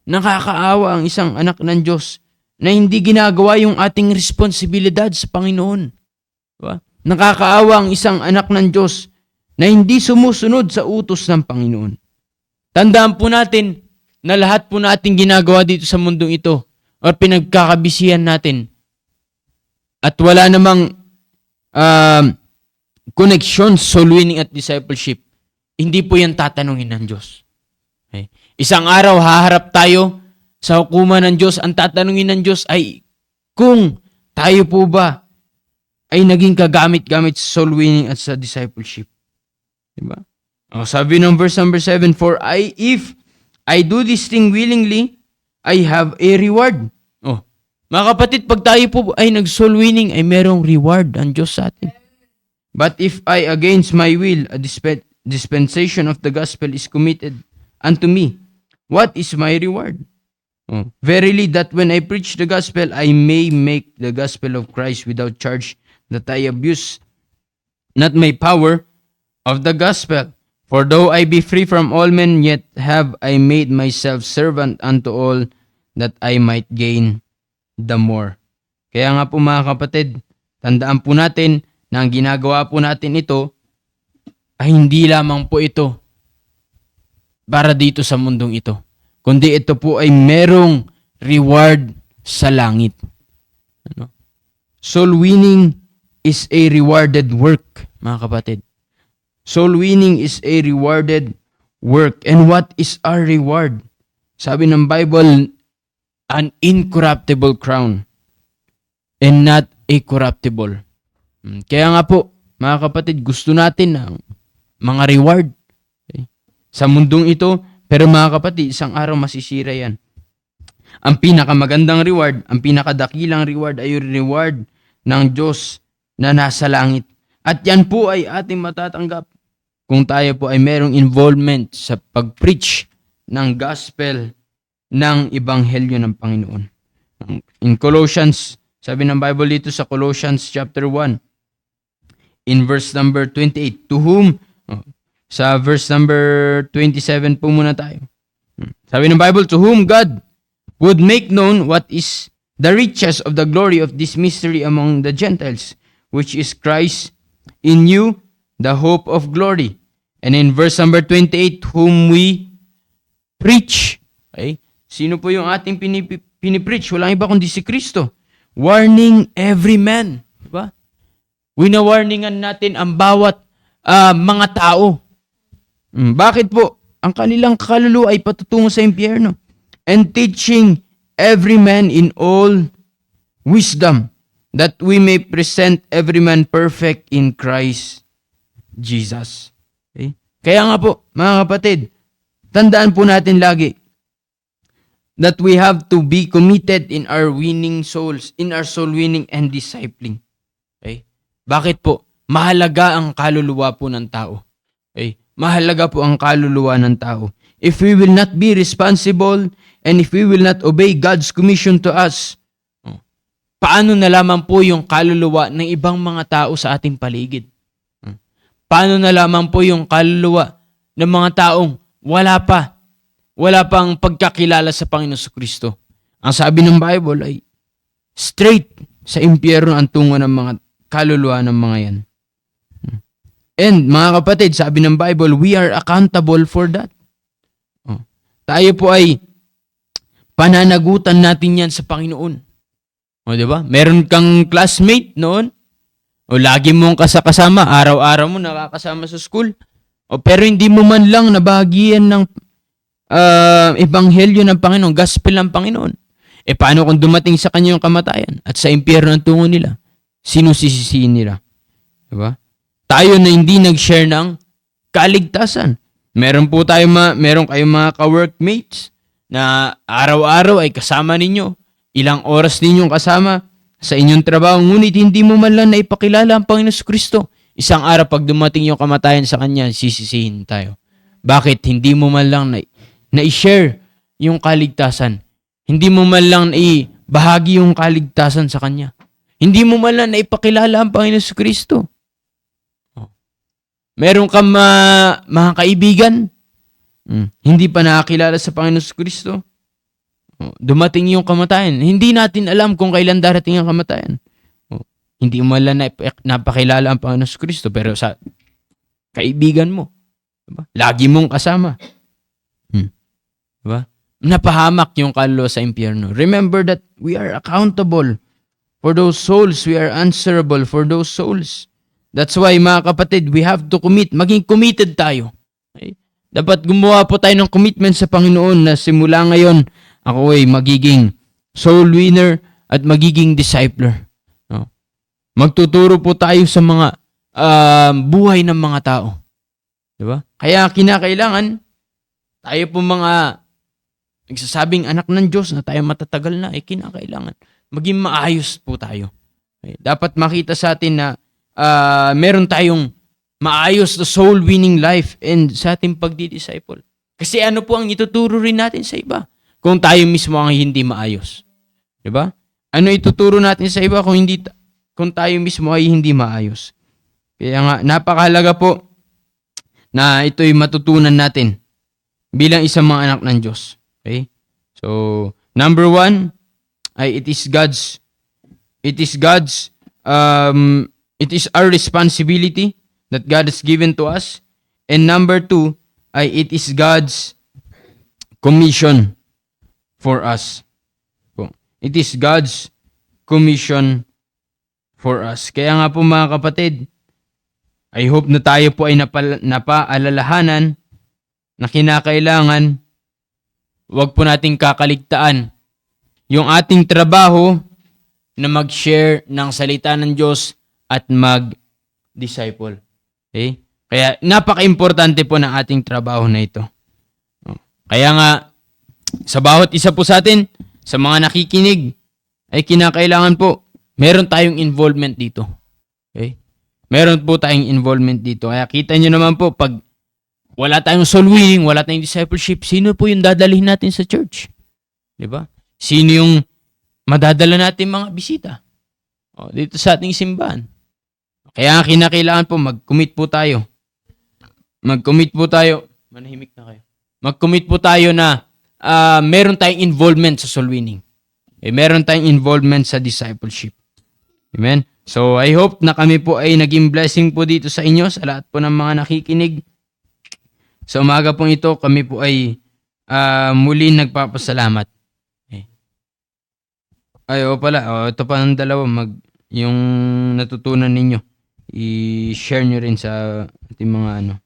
Nakakaawa ang isang anak ng Diyos na hindi ginagawa yung ating responsibilidad sa Panginoon. Di ba? Nakakaawa ang isang anak ng Diyos na hindi sumusunod sa utos ng Panginoon. Tandaan po natin na lahat po natin ginagawa dito sa mundong ito o pinagkakabisihan natin at wala namang connection, soul winning at discipleship, hindi po yan tatanungin ng Diyos. Okay? Isang araw, haharap tayo sa hukuman ng Diyos. Ang tatanungin ng Diyos ay kung tayo po ba ay naging kagamit-gamit sa soul winning at sa discipleship. Diba? Sabi ng verse number 7, for if I do this thing willingly, I have a reward. Mga kapatid, pag tayo po ay nag-soul winning, ay merong reward ang Diyos sa atin. But if I against my will, a dispensation of the gospel is committed unto me, what is my reward? Verily that when I preach the gospel, I may make the gospel of Christ without charge, that I abuse not my power of the gospel. For though I be free from all men, yet have I made myself servant unto all, that I might gain the more. Kaya nga po mga kapatid, tandaan po natin na ang ginagawa po natin ito ay hindi lamang po ito para dito sa mundong ito, kundi ito po ay merong reward sa langit. Soul winning is a rewarded work, mga kapatid. Soul winning is a rewarded work. And what is our reward? Sabi ng Bible, an incorruptible crown and not a corruptible. Kaya nga po, mga kapatid, gusto natin ng mga reward sa mundong ito, pero mga kapatid, isang araw masisira yan. Ang pinakamagandang reward, ang pinakadakilang reward ay yung reward ng Diyos na nasa langit. At yan po ay ating matatanggap kung tayo po ay merong involvement sa pag-preach ng gospel ng ebanghelyo ng Panginoon. In Colossians, sabi ng Bible dito sa Colossians chapter 1, in verse number 28, to whom, sa verse number 27 po muna tayo. Sabi ng Bible, to whom God would make known what is the riches of the glory of this mystery among the Gentiles, which is Christ in you, the hope of glory. And in verse number 28, whom we preach. Okay? Sino po yung ating pinipreach? Walang iba kundi si Kristo. Warning every man. Diba? Winawarningan natin ang bawat mga tao. Bakit po? Ang kanilang kaluluwa ay patutungo sa impyerno. And teaching every man in all wisdom, that we may present every man perfect in Christ Jesus. Okay? Kaya nga po, mga kapatid, tandaan po natin lagi that we have to be committed in our winning souls, in our soul winning and discipling. Okay? Bakit po? Mahalaga ang kaluluwa po ng tao. Okay? Mahalaga po ang kaluluwa ng tao. If we will not be responsible and if we will not obey God's commission to us, paano na lamang po yung kaluluwa ng ibang mga tao sa ating paligid? Paano na lamang po yung kaluluwa ng mga taong wala pang pagkakilala sa Panginoon Kristo? Ang sabi ng Bible ay straight sa impyerno ang tungo ng mga kaluluwa ng mga yan. And mga kapatid, sabi ng Bible, we are accountable for that. Tayo po ay pananagutan natin yan sa Panginoon. O, di ba? Meron kang classmate noon, o lagi mong kasama, araw-araw mo nakakasama sa school, o pero hindi mo man lang nabahagian ng ebanghelyo ng Panginoon, gospel ng Panginoon. E paano kung dumating sa kanya yung kamatayan at sa impyerno ang tungo nila? Sino sisisihin nila? Di ba? Tayo na hindi nag-share ng kaligtasan. Meron kayong mga ka-workmates na araw-araw ay kasama ninyo. Ilang oras ninyong kasama sa inyong trabaho, ngunit hindi mo man lang naipakilala ang Panginoon Kristo. Isang araw pag dumating yung kamatayan sa kanya, sisisihin tayo. Bakit? Hindi mo man lang na-share yung kaligtasan. Hindi mo man lang bahagi yung kaligtasan sa kanya. Hindi mo man lang naipakilala ang Panginoon Kristo. Meron kang mga kaibigan, hindi pa nakakilala sa Panginoon Kristo. Dumating yung kamatayan. Hindi natin alam kung kailan darating ang kamatayan. Hindi mo lang napakilala ang Panginoon Kristo, pero sa kaibigan mo, diba? Lagi mong kasama. Diba? Napahamak yung kaluluwa sa impyerno. Remember that we are accountable for those souls. We are answerable for those souls. That's why, mga kapatid, we have to commit. Maging committed tayo. Okay? Dapat gumawa po tayo ng commitment sa Panginoon na simula ngayon, ako ay magiging soul winner at magiging discipler. No? Magtuturo po tayo sa mga buhay ng mga tao. Diba? Kaya kinakailangan, tayo po mga nagsasabing anak ng Diyos na tayo matatagal na, kinakailangan maging maayos po tayo. Okay? Dapat makita sa atin na meron tayong maayos na soul-winning life and sa ating pagdi-disciple. Kasi ano po ang ituturo rin natin sa iba kung tayo mismo ang hindi maayos? Diba? Ano ituturo natin sa iba kung tayo mismo ay hindi maayos? Kaya nga, napakahalaga po na ito'y matutunan natin bilang isang mga anak ng Diyos. Okay? So, number 1, ay it is our responsibility that God has given to us. And number 2, ay it is God's commission for us. It is God's commission for us. Kaya nga po mga kapatid, I hope na tayo po ay napaalalahanan na kinakailangan wag po nating kakaligtaan yung ating trabaho na mag-share ng salita ng Diyos at mag-disciple. Okay? Kaya napaka-importante po ng ating trabaho na ito. Kaya nga, sa bawat isa po sa atin, sa mga nakikinig, ay kinakailangan po, meron tayong involvement dito. Okay? Meron po tayong involvement dito. Kaya kita nyo naman po, pag wala tayong soul winning, wala tayong discipleship, sino po yung dadalhin natin sa church? Diba? Sino yung madadala natin mga bisita? Dito sa ating simbahan. Kaya kinakailangan po, mag-commit po tayo. Manahimik na kayo. Mag-commit po tayo na meron tayong involvement sa soul winning. Meron tayong involvement sa discipleship. Amen? So, I hope na kami po ay naging blessing po dito sa inyo, sa lahat po ng mga nakikinig. Sa umaga pong ito, kami po ay muli nagpapasalamat. Ito pa ng dalawa, yung natutunan ninyo, i-share nyo rin sa ating mga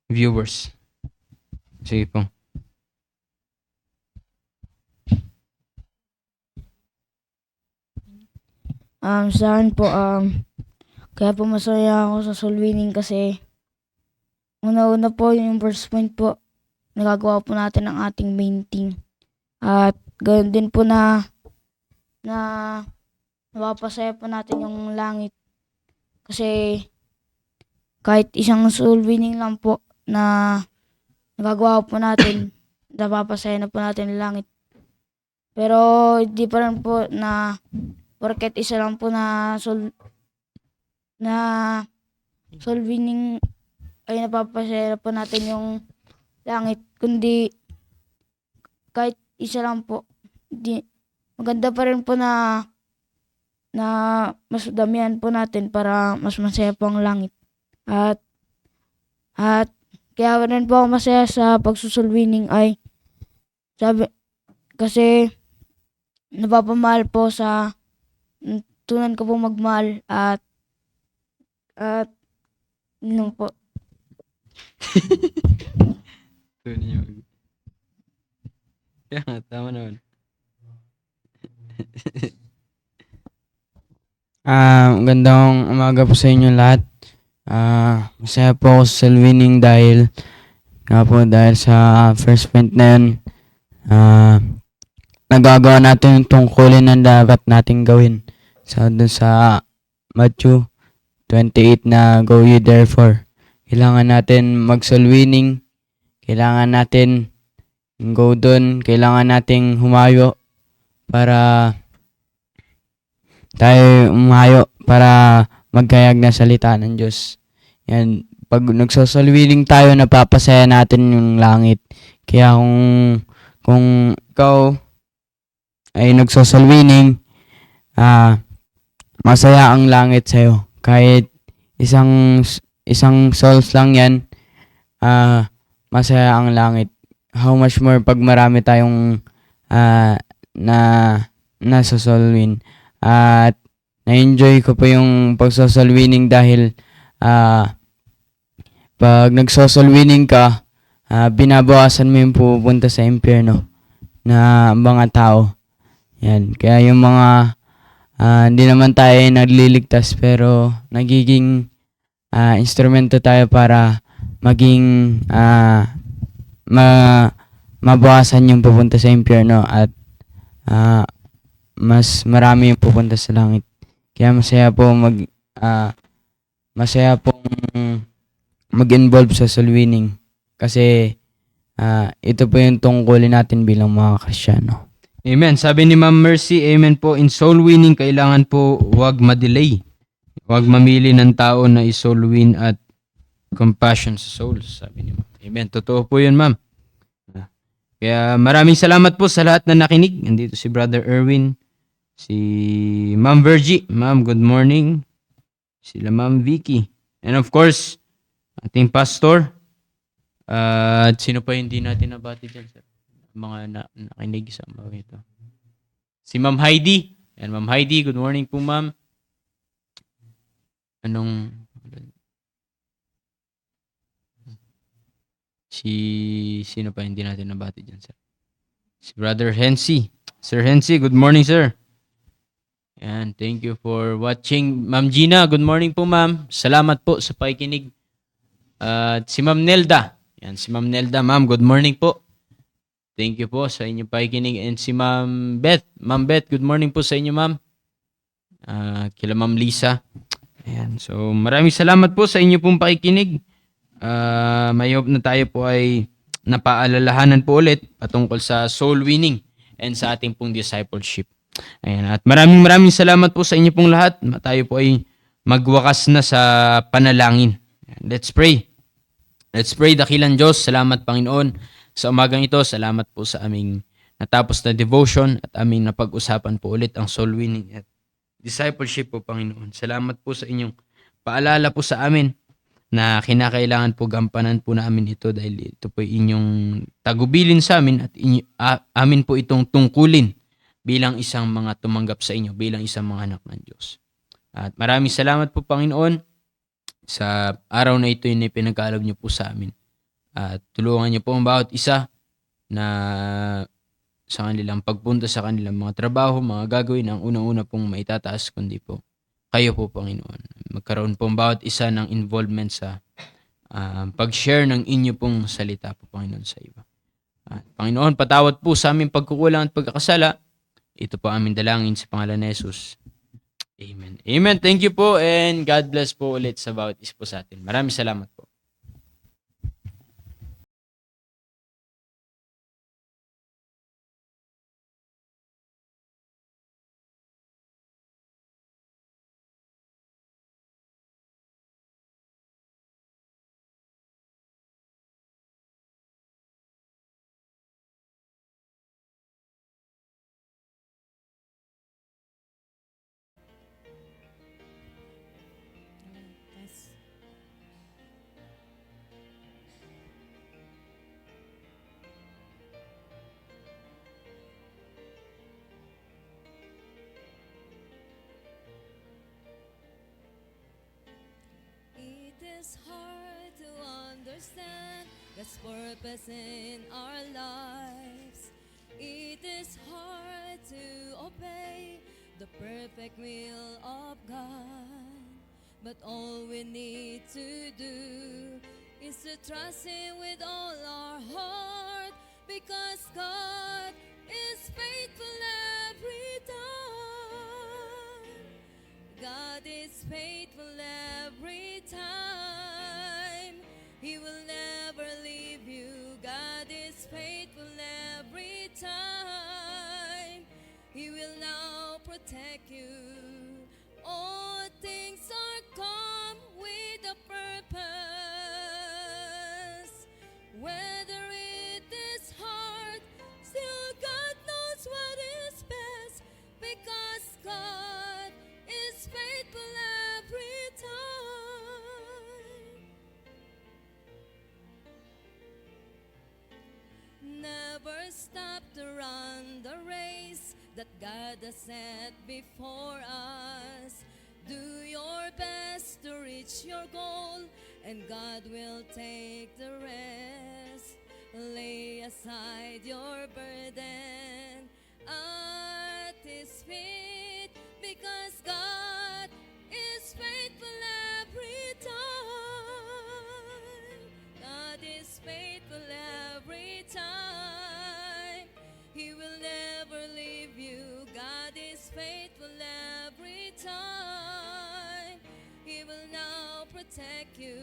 viewers. Sige po. Sa akin po, kaya po masaya ako sa soul winning kasi una-una po yung first point po, nagagawa po natin ang ating main team. At ganoon din po na napapasaya po natin yung langit. Kasi kahit isang soul winning lang po na nagagawa po natin, napapasaya na po natin yung langit. Pero hindi pa rin po na porket isa lang po na soul winning ay napapasaya po natin yung langit, kundi kahit isa lang po, maganda pa rin po na mas damihan po natin para mas masaya po ang langit. At kaya rin po ako masaya sa pagsusul winning ay kasi napapamahal po sa tunan ko po magmahal at yun po. Kaya nga, tama naman. Gandang umaga po sa inyo lahat. Masaya po ako sa winning dahil sa first point na yun, nagagawa natin yung tungkulin na dapat nating gawin. Dun sa Matthew 28 na go ye therefore. Kailangan natin mag-soul winning. Kailangan natin go dun. Kailangan nating humayo para magkayag na salita ng Diyos. Yan. Pag nagsosoul winning tayo, napapasaya natin yung langit. Kaya kung ikaw ay nagsosoul winning, masaya ang langit sa'yo. Kahit isang souls lang yan, masaya ang langit. How much more pag marami tayong nasa soul win. At na-enjoy ko po yung pagsosoul winning dahil pag nagsosoul winning ka, binabawasan mo yung pupunta sa impyerno na mga tao. Yan. Kaya yung mga hindi naman tayo nagliligtas pero nagiging instrumento tayo para maging mabawasan yung pupunta sa impyerno at mas marami yung pupunta sa langit. Kaya masaya pong mag-involve sa soul winning kasi ito po yung tungkulin natin bilang mga Kristiyano. Amen. Sabi ni Ma'am Mercy, amen po, in soul winning, kailangan po wag ma-delay. Wag mamili ng tao na i-soul win at compassion sa souls. Sabi ni Ma'am. Amen. Totoo po yun, Ma'am. Kaya maraming salamat po sa lahat na nakinig. Nandito si Brother Erwin, si Ma'am Virgie. Ma'am, good morning. Sila Ma'am Vicky. And of course, ating pastor. At sino pa hindi natin nabati dyan, sir? Mga nakinig sa mga ito. Si Ma'am Heidi. Yan, Ma'am Heidi, good morning po, Ma'am. Sino pa hindi natin nabati dyan, sir? Si Brother Hensi. Sir Hensi, good morning, sir. Yan, thank you for watching. Ma'am Gina, good morning po, ma'am. Salamat po sa pakikinig. At si Ma'am Nelda. Yan, si Ma'am Nelda, ma'am, good morning po. Thank you po sa inyong pakikinig. And si Ma'am Beth. Ma'am Beth, good morning po sa inyo, ma'am. Kila Ma'am Lisa. Ayan. So, maraming salamat po sa inyo pong pakikinig. May hope na tayo po ay napaalalahanan po ulit patungkol sa soul winning and sa ating pong discipleship. Ayan. At maraming salamat po sa inyo pong lahat. Tayo po ay magwakas na sa panalangin. Let's pray. Let's pray. Dakilang Diyos, salamat Panginoon. Sa umagang ito, salamat po sa aming natapos na devotion at aming napag-usapan po ulit ang soul winning at discipleship po, Panginoon. Salamat po sa inyong paalala po sa amin na kinakailangan po gampanan po namin ito dahil ito po inyong tagubilin sa amin at amin po itong tungkulin bilang isang mga tumanggap sa inyo, bilang isang mga anak ng Diyos. At maraming salamat po, Panginoon, sa araw na ito na pinagkaloob niyo po sa amin. At tulungan niyo po ang bawat isa na sa kanilang pagpunta sa kanilang mga trabaho, mga gagawin, ang unang-una pong maitataas kundi po kayo po, Panginoon. Magkaroon po ang bawat isa ng involvement sa pag-share ng inyo pong salita po, Panginoon, sa iba. At Panginoon, patawad po sa aming pagkukulang at pagkakasala. Ito po aming dalangin sa pangalan ni Jesus. Amen. Amen. Thank you po and God bless po ulit sa bawat isa po sa atin. Maraming salamat po. It is hard to understand God's purpose in our lives. It is hard to obey the perfect will of God. But all we need to do is to trust Him with all our heart, because God is faithful every time. God is faithful every time. He will never leave you. God is faithful every time. He will now protect you. All things are come with a purpose. Whether it is hard, still God knows what is best, because God is faithful every time. Never stop to run the race that God has set before us. Do your best to reach your goal, and God will take the rest. Lay aside your burden at His feet, because God is faithful every time. God is faithful every time. He will never leave you. God is faithful every time. He will now protect you.